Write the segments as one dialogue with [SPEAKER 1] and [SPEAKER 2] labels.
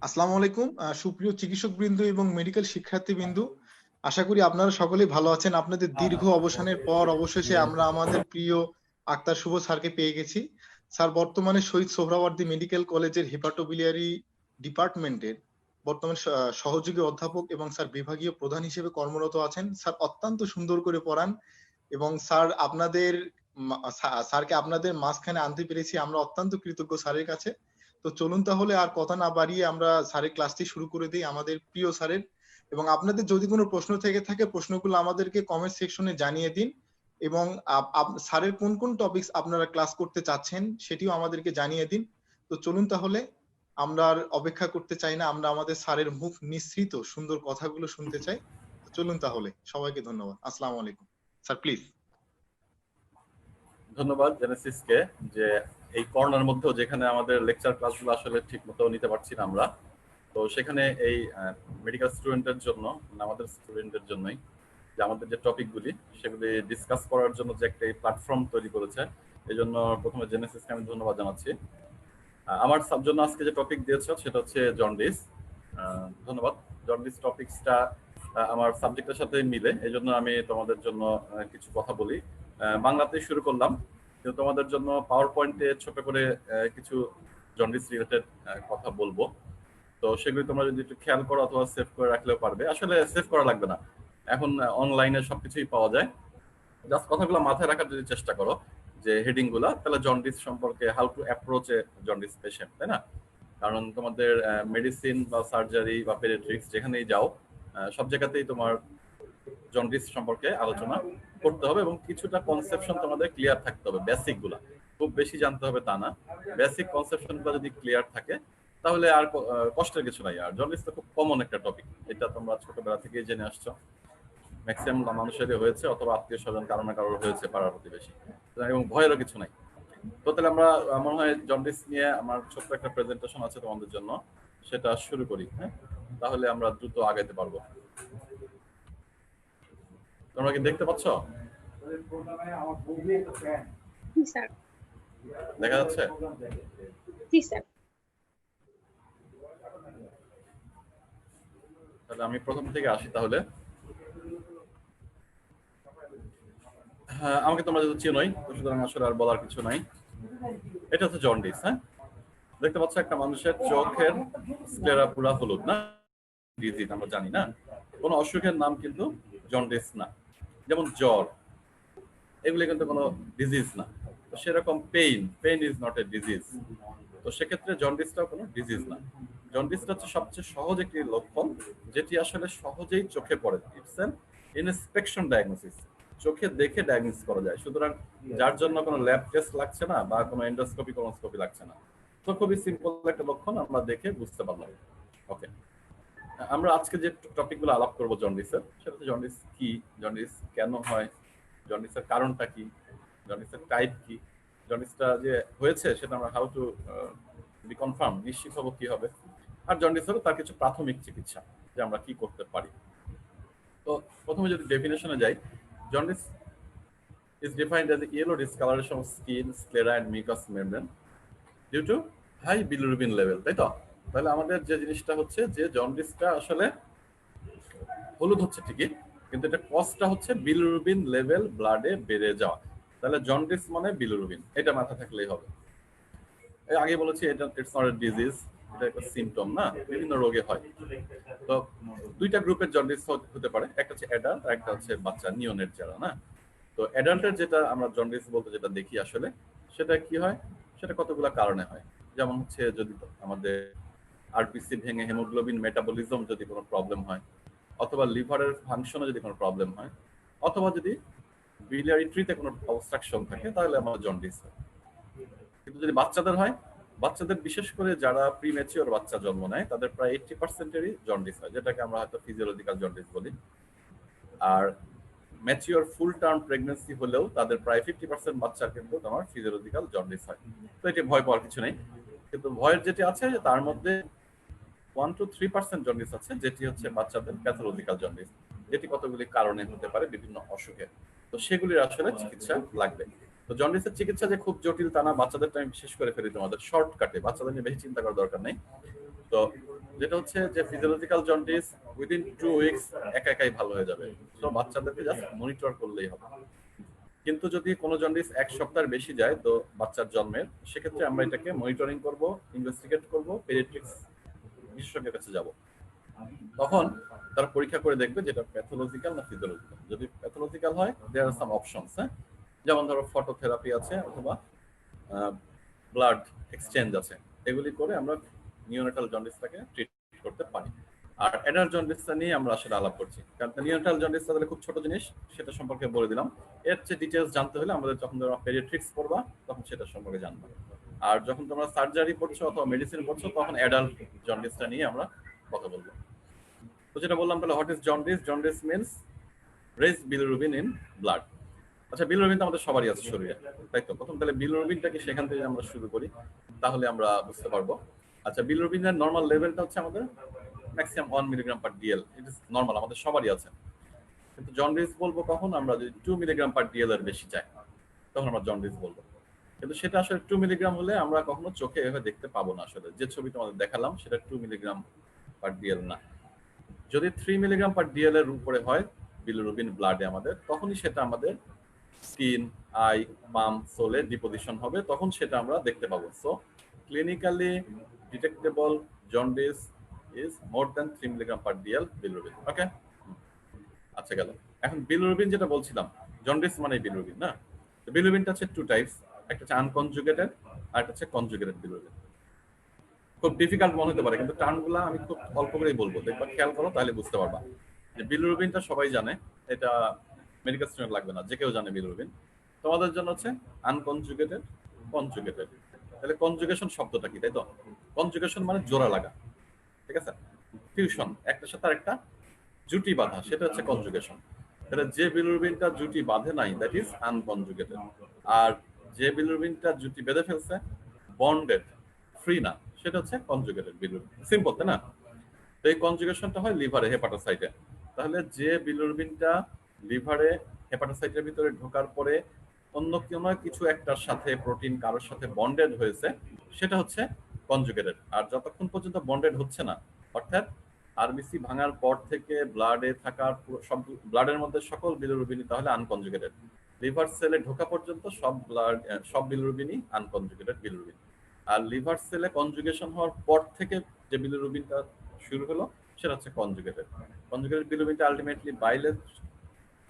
[SPEAKER 1] আসসালামু আলাইকুম সুপ্রিয় চিকিৎসকবৃন্দ এবং মেডিকেল শিক্ষার্থীবৃন্দ, আশা করি আপনারা সকলেই ভালো আছেন। আপনাদের দীর্ঘ অবসানের পর অবশেষে আমরা আমাদের প্রিয় আক্তার শুভ স্যারকে পেয়ে গেছি। স্যার বর্তমানে শহীদ সোহরাওয়ার্দী মেডিকেল কলেজের হেপাটোবিলিয়ারি ডিপার্টমেন্টের বর্তমান সহযোগী অধ্যাপক এবং স্যার বিভাগীয় প্রধান হিসেবে কর্মরত আছেন। স্যার অত্যন্ত সুন্দর করে পড়ান এবং স্যার স্যারকে আপনাদের মাঝখানে আনতে পেরেছি, আমরা অত্যন্ত কৃতজ্ঞ স্যারের কাছে। তো চলুন তাহলে আর কথা না বাড়িয়ে আমরা স্যারের ক্লাসটি শুরু করে দিই, আমাদের প্রিয় স্যারের। এবং আপনাদের যদি কোনো প্রশ্ন থেকে থাকে প্রশ্নগুলো আমাদেরকে কমেন্ট সেকশনে জানিয়ে দিন, এবং স্যারের কোন কোন টপিকস আপনারা ক্লাস করতে চাচ্ছেন সেটিও আমাদেরকে জানিয়ে দিন। তো চলুন তাহলে, আমরা আর অপেক্ষা করতে চাই না, আমরা আমাদের স্যারের মুখ নিঃসৃত সুন্দর কথাগুলো শুনতে চাই। তো চলুন তাহলে, সবাইকে ধন্যবাদ। আসসালামু আলাইকুম স্যার, প্লিজ।
[SPEAKER 2] ধন্যবাদ জেনেসিসকে, যে এই করোনার মধ্যেও যেখানে আমাদের লেকচার ক্লাসগুলো আসলে ঠিক মতো নিতে পারছি না আমরা, তো সেখানে এই মেডিকেল স্টুডেন্টের জন্য, আমাদের স্টুডেন্টের জন্যই যে আমাদের যে টপিকগুলি সেগুলি ডিসকাস করার জন্য যে একটা প্ল্যাটফর্ম তৈরি করেছে, এই জন্য প্রথমে জেনেসিসকে আমি ধন্যবাদ জানাচ্ছি। আমার জন্য আজকে যে টপিক দিয়েছ সেটা হচ্ছে জন্ডিস। ধন্যবাদ। জন্ডিস টপিকসটা আমার সাবজেক্টের সাথে মিলে, এই জন্য আমি তোমাদের জন্য কিছু কথা বলি। বাংলাতেই শুরু করলাম, কিন্তু তোমাদের জন্য পাওয়ার পয়েন্টে ছোট করে কিছু জন্ডিস রিলেটেড কথা বলবো। তো সেগুলি তোমরা যদি একটু খেয়াল করো অথবা সেভ করে রাখলেও পারবে। আসলে সেভ করা লাগবে না, এখন অনলাইনে সবকিছুই পাওয়া যায়। জাস্ট কথাগুলো মাথায় রাখার যদি চেষ্টা করো, যে হেডিং গুলা, তাহলে জন্ডিস সম্পর্কে how to approach A jaundice patient, তাই না? কারণ তোমাদের মেডিসিন বা সার্জারি বা পেডিয়াট্রিক্স যেখানেই যাও, সব জায়গাতেই তোমার জন্ডিস সম্পর্কে আলোচনা করতে হবে এবং কিছুটা কনসেপশন তোমাদের ক্লিয়ার থাকতে হবে। বেসিক গুলা খুব বেশি জানতে হবে তা না, বেসিক কনসেপশন গুলো যদি ক্লিয়ার থাকে তাহলে আর কষ্টের কিছু নাই। আর জন্ডিস তো খুব কমন একটা টপিক, এটা তোমরা ছোটবেলা থেকেই জেনে আসছো, ম্যাক্সিমাম মানুষেরই হয়েছে অথবা আত্মীয় স্বজন কারো না কারোর হয়েছে, পাড়ার প্রতিবেশী, এবং ভয়েরও কিছু নাই। তো তাহলে আমরা মনে হয় জন্ডিস নিয়ে আমার ছোট্ট একটা প্রেজেন্টেশন আছে তোমাদের জন্য, সেটা শুরু করি। হ্যাঁ, তাহলে আমরা দ্রুত আগাইতে পারবো। তোমরা কি দেখতে পাচ্ছ? দেখা যাচ্ছে? তাহলে আমি প্রথম থেকে আসি তাহলে। হ্যাঁ, আমাকে তোমরা যেহেতু চেনোই, সুতরাং আসলে আর বলার কিছু নাই। এটা হচ্ছে জন্ডিস। হ্যাঁ, দেখতে পাচ্ছ একটা মানুষের চোখের স্ক্লেরা পুরা হলুদ, না? ডিজিজ আমরা জানি না, কোনো অসুখের নাম কিন্তু জন্ডিস না। যেমন জ্বর, এগুলি কিন্তু কোনো ডিজিজ না। তো সেরকম pain is not a disease. তো সেক্ষেত্রে জন্ডিসটাও কোনো ডিজিজ না। জন্ডিসটা হচ্ছে সবচেয়ে সহজ একটি লক্ষণ, যেটি আসলে সহজেই চোখে পড়ে। ইটস অ্যান ইনস্পেকশন ডায়াগনোসিস, চোখে দেখে ডায়াগনোসিস করা যায়। সুতরাং যার জন্য কোনো ল্যাব টেস্ট লাগছে না বা কোনো এন্ডোস্কোপি কোলোনোস্কোপি লাগছে না। তো খুবই সিম্পল একটা লক্ষণ, আমরা দেখে বুঝতে পারলাম। ওকে, আমরা আজকে যে টপিকগুলো আলাপ করবো জন্ডিসের, সেটা হচ্ছে জন্ডিস কি, জন্ডিস কেন হয়, জন্ডিসের কারণটা কি, জন্ডিসের টাইপ কি, জন্ডিসটা যে হয়েছে সেটা আমরা হাউ টু বি কনফার্ম, নিশ্চিত হবো কি হবে, আর জন্ডিস হলো তার কিছু প্রাথমিক চিকিৎসা যে আমরা কি করতে পারি। তো প্রথমে যদি ডেফিনেশনে যাই, jaundice is defined as a yellow discoloration of skin, sclera and mucous membrane due to high bilirubin level, তাই তো? তাহলে আমাদের যে জিনিসটা হচ্ছে যে জন্ডিসটা আসলে হলুদ হচ্ছে ঠিকই, কিন্তু এটা কজটা হচ্ছে বিলিরুবিন লেভেল ব্লাডে বেড়ে যাওয়া। তাহলে জন্ডিস মানে বিলিরুবিন, এটা মাথা থাকলেই হবে। এর আগে বলেছি এটা ইটস নট এ ডিজিজ, এটা একটা সিম্পটম, না? বিভিন্ন রোগে হয়। তো দুইটা গ্রুপের জন্ডিস হতে পারে, একটা হচ্ছে অ্যাডাল্ট আর একটা হচ্ছে বাচ্চা, নিওনেট যারা, না? তো অ্যাডাল্টের যেটা আমরা জন্ডিস বলতে যেটা দেখি আসলে, সেটা কি হয়, সেটা কতগুলো কারণে হয়। যেমন হচ্ছে যদি আমাদের আরবিসি ভেঙে হেমোগ্লোবিন মেটাবলিজম যদি কোনো প্রবলেম হয়, অথবা লিভারের ফাংশনে যদি কোনো প্রবলেম হয়, অথবা যদি biliary ট্রিতে কোনো অবস্ট্রাকশন থাকে, তাহলে আমাদের জন্ডিস হয়। কিন্তু যদি বাচ্চাদের হয়, বাচ্চাদের বিশেষ করে যারা প্রিম্যাচিওর বাচ্চা জন্ম নেয়, তাদের প্রায় 80%-এরই জন্ডিস হয়, যেটাকে আমরা হয়তো ফিজিওলজিক্যাল জন্ডিস বলি। আর ম্যাচিওর ফুল টার্ম প্রেগন্যান্সি হলেও তাদের প্রায় 50% বাচ্চার কিন্তু তোমার ফিজিওলজিক্যাল জন্ডিস হয়। তো এটি ভয় পাওয়ার কিছু নেই, কিন্তু ভয়ের যেটি আছে তার মধ্যে 1 to 3% জন্ডিস আছে, যেটি হচ্ছে বাচ্চাদের প্যাথোলজিক্যাল জন্ডিস, যেটি কতগুলি কারণে হতে পারে, বিভিন্ন অসুখে। তো সেগুলির আসলে চিকিৎসা লাগবে। তো জন্ডিসের চিকিৎসা যে খুব জটিল তা না, বাচ্চাদের আমি বিশেষ করে ফেলি তোমাদের শর্টকাটে, বাচ্চাদের নিয়ে বেশি চিন্তা করার দরকার নেই। তো যেটা হচ্ছে যে ফিজিওলজিক্যাল জন্ডিস উইদিন 2 উইকস একাই ভালো হয়ে যাবে। তো বাচ্চাদেরকে জাস্ট মনিটর করলেই হবে। কিন্তু যদি কোনো জন্ডিস 1 সপ্তাহের বেশি যায় তো বাচ্চার জন্মের, সেক্ষেত্রে আমরা এটাকে মনিটরিং করব, ইনভেস্টিগেট করব, পেডিয়াট্রিক্স বিশেষজ্ঞের কাছে যাব। তখন তারা পরীক্ষা করে দেখবে যেটা প্যাথোলজিক্যাল না ফিজিওলজিক্যাল। যদি প্যাথোলজিক্যাল হয় দেয়ার আর সাম অপশনস, হ্যাঁ, যেমন ধরো ফটোথেরাপি আছে অথবা ব্লাড এক্সচেঞ্জ আছে, এগুলি করে আমরা নিওনেটাল জন্ডিসটাকে ট্রিট করতে পারি। আর অ্যাডাল্ট জন্ডিসটা নিয়ে আমরা আসলে আলাপ করছি, কারণ নিওনেটাল জন্ডিসটা তাহলে খুব ছোট জিনিস, সেটা সম্পর্কে বলে দিলাম। এর চেয়ে ডিটেলস জানতে হলে আমাদের যখন তোমরা পেডিয়াট্রিক্স পড়বা তখন সেটা সম্পর্কে জানবে। আর যখন তোমরা সার্জারি পড়ছো অথবা মেডিসিন পড়ছো তখন অ্যাডাল্ট জন্ডিসটা নিয়ে আমরা কথা বলবো। তো যেটা বললাম তাহলে what is jaundice? Jaundice means raised bilirubin in blood. আচ্ছা, বিলিরুবিন তো আমাদের সবারই আছে শরীরে, তাই তো? প্রথম তাহলে বিলিরুবিনটা কি সেখান থেকে আমরা শুরু করি, তাহলে আমরা বুঝতে পারবো। আচ্ছা, বিলিরুবিনের নরমাল লেভেলটা হচ্ছে আমাদের maximum 1 milligram per DL, it is normal, আমাদের সবারই আছে। কিন্তু জন্ডিস বলবো কখন? আমরা যদি 2 মিলিগ্রাম পার ডিএল এর বেশি চাই তখন আমরা জন্ডিস বলবো। কিন্তু সেটা আসলে 2 মিলিগ্রাম হলে আমরা কখনো চোখে এভাবে দেখতে পাবো না। আসলে যে ছবি তোমাদের দেখালাম সেটা 2 মিলিগ্রাম পার ডিএল না। যদি 3 মিলিগ্রাম পার ডিএল এর উপরে হয় বিলিরুবিন ব্লাডে আমাদের, তখনই সেটা আমাদের স্কিন, আই, পাম, সোলে ডিপোজিশন হবে, তখন সেটা আমরা দেখতে পাবো। So clinically detectable jaundice is more than 3 milligram per DL bilirubin. Okay, আচ্ছা গেল। এখন বিলিরুবিন যেটা বলছিলাম, জন্ডিস মানে বিলিরুবিন না। তো বিলিরুবিনটা হচ্ছে 2 টাইপস, একটা হচ্ছে আনকনজুগেটেড আর একটা হচ্ছে কনজুগেটেড বিলিরুবিন। খুব ডিফিকাল্ট মনে হতে পারে, কিন্তু টার্মগুলো আমি খুব অল্প করেই বলবো, দেখবা খেয়াল করো তাহলে বুঝতে পারবা। যে বিলিরুবিনটা সবাই জানে, এটা মেডিকেল স্টুডেন্ট লাগবে না, যে কেউ জানে বিলিরুবিন। তোমাদের জন্য হচ্ছে আনকনজুগেটেড, কনজুগেটেড। তাহলে কনজুগেশন শব্দটা কি, তাই তো? কনজুগেশন মানে জোড়া লাগা, ঠিক আছে? ফিউশন, একটার সাথে আরেকটা জুটি বাঁধা, সেটা হচ্ছে কনজুগেশন। তাহলে যে বিলিরুবিনটা জুটি বাঁধে নাই দ্যাট ইজ আনকনজুগেটেড। আর যে বিলিরুবিনটা জুটি বেঁধে ফেলছে, বন্ডেড, ফ্রি না, সেটা হচ্ছে কনজুগেটেড বিলিরুবিন। সিম্পল, তাই না? তো এই কনজুগেশনটা হয় লিভারে, হেপাটোসাইটে। তাহলে যে বিলিরুবিনটা লিভারে হেপাটোসাইটের ভিতরে ঢোকার পরে অন্য কোনো কিছু একটার সাথে প্রোটিন কারোর সাথে বন্ডেড হয়েছে, সেটা হচ্ছে কনজুগেটেড। আর যতক্ষণ পর্যন্ত বন্ডেড হচ্ছে না, অর্থাৎ আরবিসি ভাঙার পর থেকে ব্লাডে থাকার সব ব্লাডের মধ্যে সকল বিলিরুবিনই তাহলে আনকনজুগেটেড। লিভার সেলে ঢোকা পর্যন্ত সব বিলিরুবিনই আনকনজুগেটেড বিলিরুবিন। আর লিভার সেলে কনজুগেশন হওয়ার পর থেকে যে বিলিরুবিনটা শুরু হলো সেটা হচ্ছে কনজুগেটেড। কনজুগেটেড বিলিরুবিনটা আলটিমেটলি বাইলের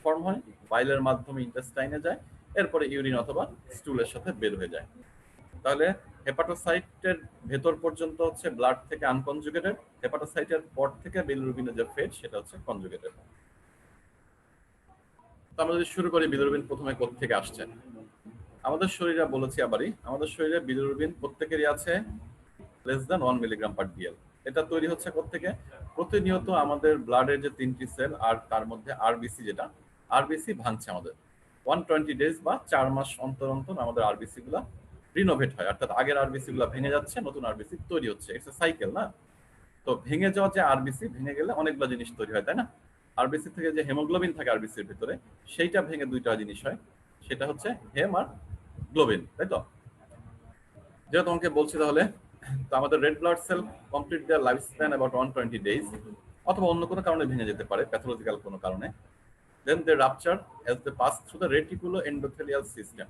[SPEAKER 2] ফর্ম হয়, বাইলের মাধ্যমে ইন্টেস্টাইনে যায়, এরপরে ইউরিন অথবা স্টুলের সাথে বের হয়ে যায়। তাহলে হেপাটোসাইটের ভেতর পর্যন্ত হচ্ছে ব্লাড থেকে আনকনজুগেটেড, হেপাটোসাইটের পর থেকে বিলিরুবিনের যে ফেট সেটা হচ্ছে কনজুগেটেড। তো আমরা যদি শুরু করি, বিলিরুবিন প্রথমে কোথা থেকে আসছে? আমাদের শরীরে বলেছি আবারই, আমাদের শরীরে বিলিরুবিন প্রত্যেকেরই আছে less than 1 milligram per DL. এটা তৈরি হচ্ছে কোত্থেকে? প্রতিনিয়ত আমাদের ব্লাডের যে 3টি সেল আর তার মধ্যে আরবিসি, যেটা আরবিসি ভাঙছে আমাদের 120 ডেজ বা 4 মাস অন্তর অন্তর আমাদের আরবিসি গুলা রিনোভেট হয়, অর্থাৎ আগের আরবিসি গুলা ভেঙে যাচ্ছে, নতুন আরবিসি তৈরি হচ্ছে। ইটস এ সাইকেল না? তো ভেঙে যাওয়া যে আরবিসি, ভেঙে গেলে অনেকগুলো জিনিস তৈরি হয়, তাই না? আরবিসি থেকে যে হেমোগ্লোবিন থাকে আরবিসির ভিতরে, সেইটা ভেঙে 2টা জিনিস হয়, সেটা হচ্ছে হেম আর গ্লোবিন, তাই তো? যেটা তোমাকে বলছি, তাহলে তো আমাদের red blood cell complete their life span about 120 days, অথবা অন্য কোনো কারণে ভেঙে যেতে পারে, প্যাথোলজিক্যাল কোনো কারণে। Then they rupture as they pass through the reticulo endothelial system.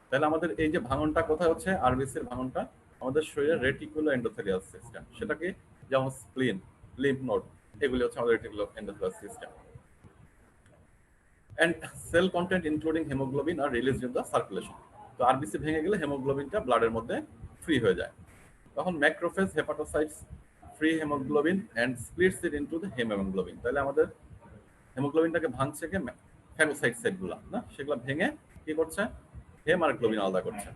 [SPEAKER 2] তাহলে আমাদের এই যে ভাঙনটা কোথায় হচ্ছে, আরবিসির ভাঙনটা আমাদের শরীরের রেটিকুলো এন্ডোথেলিয়াল সিস্টেম, সেটাকে যেমন স্প্লিন, লিম্ফ নোড, এগুলি হচ্ছে আমাদের রেটিকুলো endothelial system. And cell content including haemoglobin are release in the circulation. তো আরবিসি ভেঙে গেলে হেমোগ্লোবিনটা ব্লাডের মধ্যে ফ্রি হয়ে যায়, তখন macrophage hepatocytes free haemoglobin and splits it into the haemoglobin. তাহলে আমাদের হেমোগ্লোবিনটাকে ভাঙছে কে? ফ্যাগোসাইট সেলগুলো না, সেগুলো ভেঙে কি করছে? হেম আর গ্লোবিন আলাদা করছে।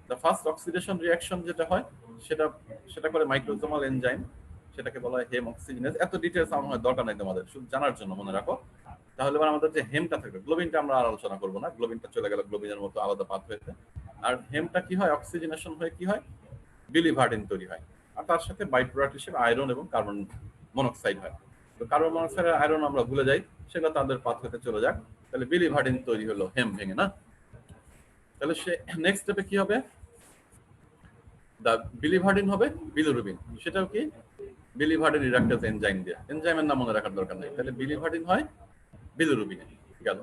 [SPEAKER 2] দ্য ফার্স্ট অক্সিডেশন রিঅ্যাকশন যেটা হয় সেটা করে মাইক্রোজোমাল এনজাইম, সেটাকে বলা হয় হেম অক্সিজেনেজ। এত ডিটেইলস আমার হয় দরকার নাই তোমাদের, শুধু জানার জন্য মনে রাখো। তাহলে এবার আমাদের যে হেমটা থাকবে, গ্লোবিনটা আমরা আর আলোচনা করবো না, গ্লোবিনটা চলে গেল গ্লোবিনের মতো আলাদা পাথ হয়েছে। আর হেমটা কি হয়? অক্সিজেনেশন হয়ে কি হয়? বিলিভার্ডিন তৈরি হয়, আর তার সাথে বাই প্রোডাক্ট হিসেবে আয়রন এবং কার্বন মনোক্সাইড হয়। তো কার্বন মনোক্সাইড আর আয়রন আমরা ভুলে যাই, সেটা তাদের পাথ হতে চলে যাক। তাহলে বিলিভার্ডিন তৈরি হলো হেম ভেঙে, না? তাহলে সে নেক্সট স্টেপে কি হবে? দা বিলিভার্ডিন হবে বিলিরুবিন, সেটাও কি বিলিভার্ডিন রিডাক্টেজ এনজাইম দিয়ে। এনজাইমের নাম মনে রাখার দরকার নেই। তাহলে বিলিভার্ডিন হয় বিলিরুবিনে গেল।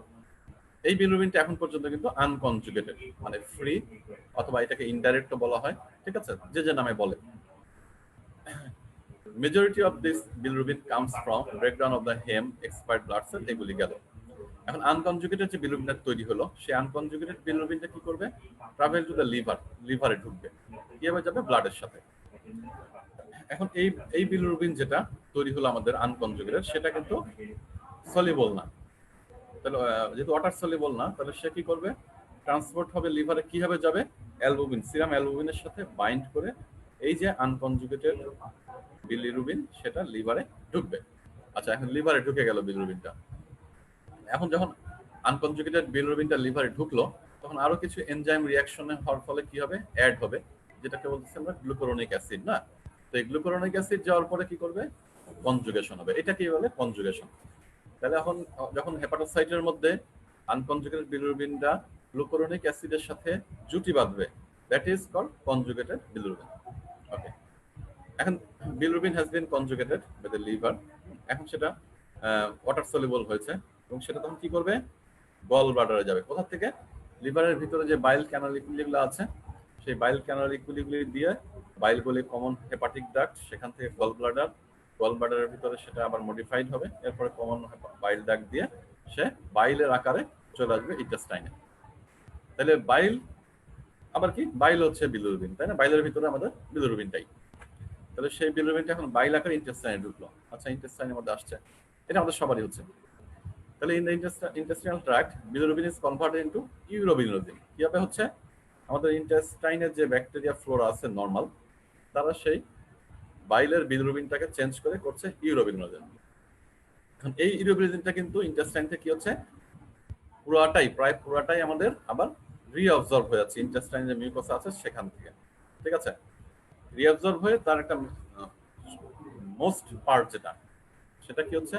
[SPEAKER 2] এই বিলিরুবিনটা এখন পর্যন্ত কিন্তু আনকনজুগেটেড, মানে ফ্রি অথবা এটাকে ইনডাইরেক্টও বলা হয়, ঠিক আছে, যে যে নামে বলে। Majority of this bilirubin comes from breakdown of the hem expired blood cell, এগুলি গেল। এখন আনকনজুগেটেড যে বিলিরুবিনটা তৈরি হলো, সেই আনকনজুগেটেড বিলিরুবিনটা কি করবে? ট্রাভেল টু দ্য লিভার, লিভারে ঢুকবে, কিভাবে যাবে? ব্লাডের সাথে। এখন এই বিলিরুবিন যেটা তৈরি হলো আমাদের আনকনজুগেটেড, সেটা কিন্তু সলিবল না। তাহলে যেহেতু ওয়াটার সলিবল না, তাহলে সে কি করবে? ট্রান্সপোর্ট হবে লিভারে, কিভাবে যাবে? অ্যালবুমিন, সিরাম অ্যালবুমিনের সাথে বাইন্ড করে এই যে আনকনজুগেটেড বিলিরুবিন সেটা লিভারে ঢুকবে। আচ্ছা, এখন লিভারে ঢুকে গেল বিলিরুবিনটা। এখন যখন আনকনজুগেটেড বিলিরুবিনটা লিভারে ঢুকলো, তখন আরো কিছু এনজাইম রিঅ্যাকশনে হওয়ার ফলে কি হবে? অ্যাড হবে, যেটাকে বলতেছি আমরা গ্লুকুরোনিক অ্যাসিড না? তো এই গ্লুকুরোনিক অ্যাসিড যাওয়ার পরে কি করবে? কনজুগেশন হবে। এটা কি বলে? কনজুগেশন। তাহলে এখন যখন হেপাটোসাইটের মধ্যে আনকনজুগেটেড বিলিরুবিনটা গ্লুকুরোনিক অ্যাসিডের সাথে জুটি বাঁধবে, that is called conjugated bilirubin. Okay, এখন bilirubin has been conjugated by the liver. এখন সেটা ওয়াটার সলিবল হয়েছে, এবং সেটা তখন কি করবে? গল ব্লাডারে যাবে। কোথা থেকে? লিভারের ভিতরে যে বাইল ক্যানালিকুলিগুলো আছে, সেই বাইল ক্যানালিকুলিগুলি দিয়ে বাইলগুলি কমন হেপাটিক ডাক্ট, সেখান থেকে গল ব্লাডারের ভিতরে সেটা আবার মডিফাইড হবে, এরপরে কমন বাইল ডাক্ট দিয়ে সে বাইলের আকারে চলে আসবে ইন্টেস্টাইনে। তাহলে বাইল আবার কি? বাইল হচ্ছে বিলিরুবিন, তাই না? বাইলের ভিতরে আমাদের বিলিরুবিনটাই। তাহলে সেই বিলিরুবিনটা এখন বাইল আকারে ইন্টেস্টাইনে ঢুকলো। আচ্ছা, ইন্টেস্টাইনের মধ্যে আসছে, এটা আমাদের সবারই হচ্ছে। তাহলে in the intestinal tract bilirubin is converted into urobilirubin. কিভাবে হচ্ছে? আমাদের ইন্টেস্টাইনের যে ব্যাকটেরিয়া ফ্লোরা আছে নরমাল, তারা সেই বাইলের বিলিরুবিনটাকে চেঞ্জ করে করছে ইউরোবিলিরুবিন। এখন এই ইউরোবিলিরুবিনটা কিন্তু ইন্টেস্টাইন থেকে কি হচ্ছে? প্রায় পুরাটাই আমাদের আবার রিঅবজর্ব হয়ে যাচ্ছে ইন্টেস্টাইন যে মিউকাস আছে সেখান থেকে, ঠিক আছে? রিঅবজর্ব হয়ে তার একটা মোস্ট পার্ট যেটা, সেটা কি হচ্ছে?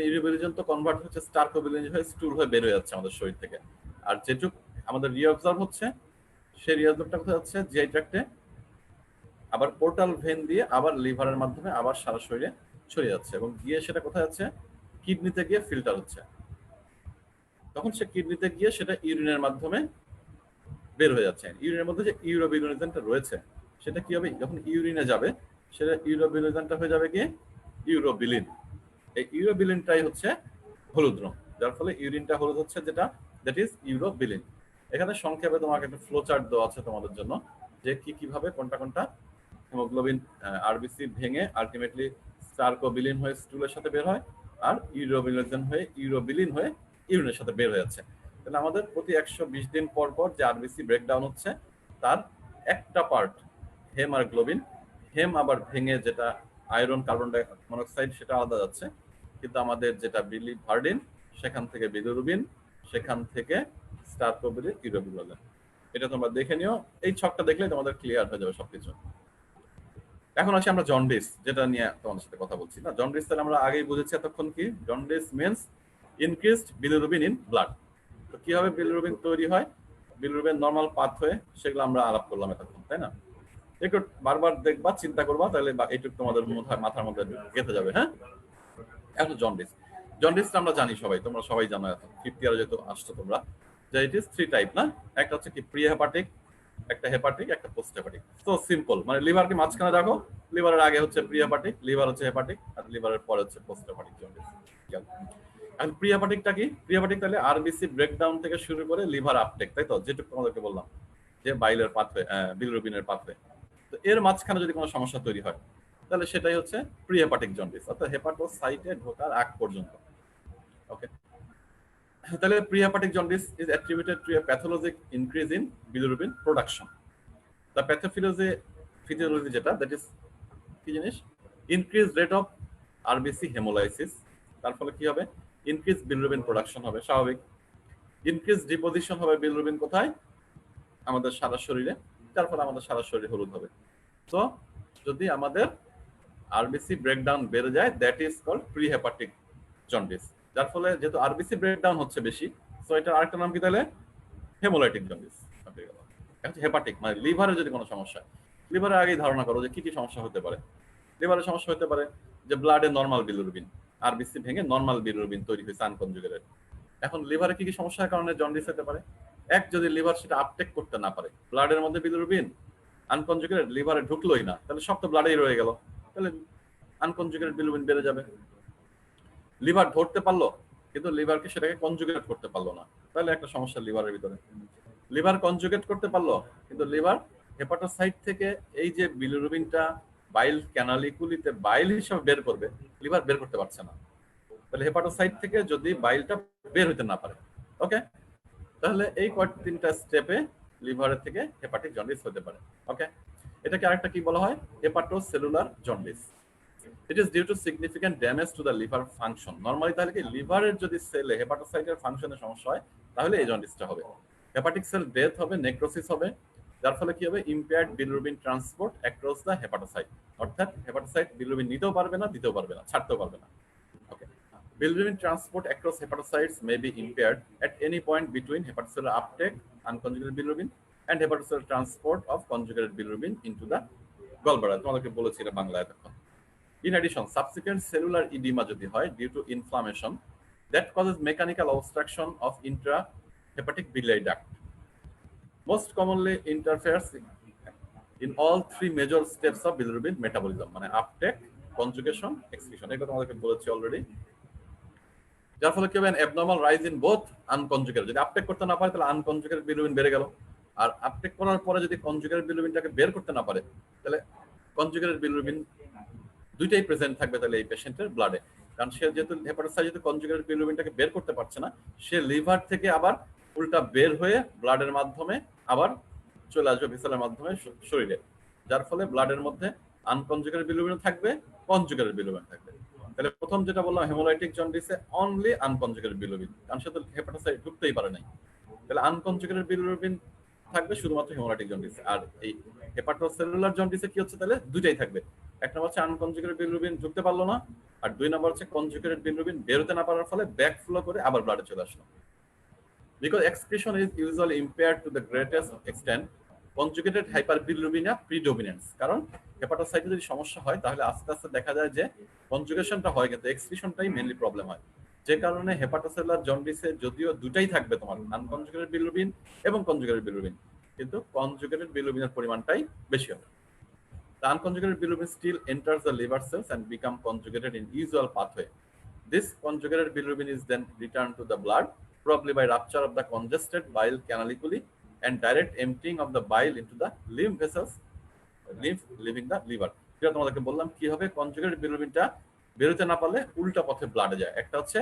[SPEAKER 2] ইউরোবিলিরুবিন তো কনভার্ট হচ্ছে স্টার্কোবিলিন হয়ে স্টুল হয়ে বের হয়ে যাচ্ছে আমাদের শরীর থেকে। আর যেটুক আমাদের রিঅবজর্ব হচ্ছে, সেই রিঅবজর্বটা কোথায় হচ্ছে? জিআই ট্র্যাক্টে, আবার পোর্টাল ভেন দিয়ে আবার লিভারের মাধ্যমে আবার সারা শরীরে ছড়িয়ে যাচ্ছে, এবং গিয়ে সেটা কোথায় যাচ্ছে? কিডনিতে গিয়ে ফিল্টার হচ্ছে। তখন সে কিডনিতে গিয়ে সেটা ইউরিনের মাধ্যমে বের হয়ে যাচ্ছে। ইউরিনের মধ্যে যে ইউরোবিলিরুবিনটা রয়েছে, সেটা কি হবে? যখন ইউরিনে যাবে, সেটা ইউরোবিলিরুবিনটা হয়ে যাবে কি? ইউরোবিলিন। এই ইউরোবিলিনটাই হচ্ছে হলুদ রং, যার ফলে ইউরিনটা হলুদ হচ্ছে, যেটা দ্যাট ইজ ইউরোবিলিন। এখানে সংক্ষেপে তোমাকে একটা ফ্লো চার্ট দেওয়া আছে তোমাদের জন্য, যে কিভাবে কোনটা হিমোগ্লোবিন আরবিসি ভেঙে আলটিমেটলি স্টার্কোবিলিন হয়ে স্টুলের সাথে বের হয়, আর ইউরোবিলিন হয়ে ইউরিনের সাথে বের হয়ে যাচ্ছে। তাহলে আমাদের প্রতি 120 দিন পর পর যে আরবিসি ব্রেকডাউন হচ্ছে, তার একটা পার্ট হেম আর গ্লোবিন, হেম আবার ভেঙে যেটা আয়রন কার্বন ডাই মনোক্সাইড সেটা আলাদা যাচ্ছে, কিন্তু আমাদের যেটা বিলিভার্ডিন, সেখান থেকে বিলিরুবিন, সেখান থেকে স্টার্কোবিলিন, ইউরোবিলিন। এটা তোমরা দেখে নিও, এই ছকটা দেখলে তোমাদের ক্লিয়ার হয়ে যাবে সবকিছু। এখন আসি আমরা জন্ডিস, যেটা নিয়ে তোমাদের সাথে কথা বলছি না। জন্ডিস তাহলে আমরা আগেই বুঝেছি এতক্ষণ কি? Jaundice means increased bilirubin in blood. তো কিভাবে বিলিরুবিন তৈরি হয়, বিলিরুবিন নরমাল পাথওয়ে, সেগুলো আমরা আলাপ করলাম এতক্ষণ, তাই না? একটু বারবার দেখবা, চিন্তা করবা, তাহলে এইটুকু তোমাদের মাথার মধ্যে গেঁথে যাবে। হ্যাঁ, এখন জন্ডিস আমরা জানি সবাই, তোমরা সবাই জানো, এখন 5th ইয়ারে যেহেতু আসছো তোমরা, যে ইট ইজ 3 টাইপ না? একটা হচ্ছে কি প্রি হেপাটিক, একটা হেপাটিক, একটা পোস্ট হেপাটিক। তো সিম্পল, মানে লিভারকে মাঝখানে রাখো, লিভারের আগে হচ্ছে প্রি হেপাটিক, লিভার হচ্ছে হেপাটিক, আর লিভারের পরে হচ্ছে পোস্ট হেপাটিক জন্ডিস। এখন প্রি হেপাটিকটা কি? প্রি হেপাটিক তাহলে আরবিসি ব্রেকডাউন থেকে শুরু করে লিভার আপটেক, তাই তো? যেটুকু তোমাদেরকে বললাম যে বাইলের পাথওয়ে, বিলিরুবিনের পাথওয়ে। তো এর মাঝখানে যদি কোনো সমস্যা তৈরি হয়, তাহলে সেটাই হচ্ছে প্রি হেপাটিক জন্ডিস, অর্থাৎ হেপাটোসাইটে ঢোকার আগ পর্যন্ত। ওকে, তাহলে pre hepatic jaundice is attributed to a pathologic increase in bilirubin production. The pathophysiology যেটা, দ্যাট ইজ কি জিনিস? Increase rate of RBC hemolysis. তার ফলে কি হবে? ইনক্রিজ বিলিরুবিন প্রোডাকশন হবে, স্বাভাবিক। ইনক্রিজ ডিপোজিশন হবে বিলিরুবিন কোথায়? আমাদের সারা শরীরে, তার ফলে আমাদের সারা শরীরে হলুদ হবে। তো যদি আমাদের আরবিসি ব্রেকডাউন বেড়ে যায়, that is called pre hepatic jaundice. যার ফলে যেহেতু আরবিসি ব্রেকডাউন হচ্ছে বেশি, সো এটার আরেকটা নাম কি তাহলে? Haemolytic jaundice. হেপাটিক মানে লিভারে যদি কোনো সমস্যা, লিভারের আগেই ধারণা করো যে কি কি সমস্যা হতে পারে। লিভারের সমস্যা হতে পারে যে ব্লাডে নরমাল বিলিরুবিন, আরবিসি ভেঙে নরমাল বিলিরুবিন তৈরি হয়েছে আনকনজুগেটেড। এখন লিভারে কি কি সমস্যার কারণে জন্ডিস হতে পারে? এক, যদি লিভার সেটা আপটেক করতে না পারে, ব্লাডের মধ্যে বিলিরুবিন আনকনজুগেটেড লিভারে ঢুকলোই না, তাহলে সব তো ব্লাডেই রয়ে গেল, তাহলে আনকনজুগেটেড বিলিরুবিন বেড়ে যাবে। লিভার ধরতে পারলো কিন্তু লিভারকে সেটাকে কনজুগেট করতে পারলো না, তাহলে একটা সমস্যা লিভারের ভিতরে। লিভার কনজুগেট করতে পারলো কিন্তু লিভার হেপাটোসাইট থেকে এই যে বিলিরুবিনটা বাইল ক্যানালিকুলিতে বাইল হিসেবে বের করবে, লিভার বের করতে পারছে না, তাহলে হেপাটোসাইট থেকে যদি বাইলটা বের হতে না পারে, ওকে, তাহলে এই তিনটা স্টেপে লিভারের থেকে হেপাটিক জন্ডিস হতে পারে। ওকে, এটাকে আরেকটা কি বলা হয়? Hepatocellular jaundice. It is due to significant damage to the liver function. Normally তাহলে কি লিভারের যদি সেলে হেপাটোসাইটের ফাংশনের সমস্যা হয় তাহলে এই জন্ডিসটা হবে। হেপাটিক সেল ডেথ হবে, নেক্রোসিস হবে, যার ফলে কি হবে? Impaired bilirubin transport across the hepatocyte, অর্থাৎ হেপাটোসাইট বিলিরুবিন নিতেও পারবে না, দিতেও পারবে না, ছাড়তেও পারবে না। ওকে, bilirubin transport across hepatocytes may be impaired at any point between hepatocellular uptake unconjugated bilirubin and hepatocellular transport of conjugated bilirubin into the gallbladder। তোমাদেরকে বলেছি এটা বাংলায় এতক্ষণ। In addition, subsequent cellular edema যদি হয় due to inflammation that causes mechanical obstruction of intrahepatic biliary duct, most commonly interferes in all three major steps of bilirubin metabolism, মানে uptake, conjugation, excretion। এটা তোমাদেরকে বলেছি অলরেডি। যার ফলে কি হবে? Abnormal rise in both unconjugated, যদি uptake করতে না পারে তাহলে আনকনজুগেটেড বিলিরুবিন বেড়ে গেল, আর আপটেক করার পরে যদি কনজুগেটেড বিলিরুবিনটাকে বের করতে না পারে তাহলে কনজুগেটেড বিলিরুবিন দুইটাই প্রেজেন্ট থাকবে তাহলে এই পেশেন্টের ব্লাডে। কারণ সে যেহেতু হেপাটোসাইট যেহেতু কনজুগেটেড বিলিরুবিনটাকে বের করতে পারছে না, সে লিভার থেকে আবার উল্টা বের হয়ে ব্লাডের মাধ্যমে আবার চলে আসবে ভিসেলের মাধ্যমে শরীরে, যার ফলে ব্লাডের মধ্যে আনকনজুগেটেড বিলিরুবিন থাকবে, কনজুগেটেড বিলিরুবিন থাকবে। তাহলে প্রথম যেটা বললাম হেমোলাইটিক জন্ডিসে অনলি আনকনজুগেটেড বিলিরুবিন, কারণ সে তো হেপাটোসাইট ঢুকতেই পারে নাই, তাহলে আনকনজুগেটেড বিলিরুবিন থাকবে শুধুমাত্র হেমোলাইটিক জন্ডিসে। আর এই হেপাটোসেলুলার জন্ডিসে কি হচ্ছে? তাহলে দুইটাই থাকবে, এক নম্বর হচ্ছে আনকনজুগেটেড বিলিরুবিন ঢুকতে পারলো না, আর দুই নম্বর হচ্ছে কনজুগেটেড বিলিরুবিন বের হতে না পারার ফলে ব্যাক ফ্লো করে আবার ব্লাডে চলে আসলো। Because excretion is usually impaired to the greatest extent, conjugated hyperbilirubinemia predominance। কারণ হেপাটোসাইটে যদি সমস্যা হয় তাহলে আস্তে আস্তে দেখা যায় যে কনজুগেশনটা হয় কিন্তু এক্সক্রিশনটাই মেইনলি প্রবলেম হয়, যে কারণে হেপাটোসেলুলার জন্ডিসে যদিও দুটাই থাকবে তোমার আনকনজুগেটেড বিলিরুবিন এবং কনজুগেটেড বিলিরুবিন, কিন্তু কনজুগেটেড বিলিরুবিনের পরিমাণটাই বেশি হবে। The unconjugated bilirubin still enters the liver cells and become conjugated in usual pathway. This conjugated bilirubin is then returned to the blood, probably by rupture of the congested bile canaliculi and direct emptying of the bile into the lymph vessels, lymph leaving the liver। যেটা তোমাদেরকে বললাম কি হবে? Conjugated বিলিরুবিনটা বেরোতে না পারলে উল্টা পথে ব্লাডে যায়, একটা হচ্ছে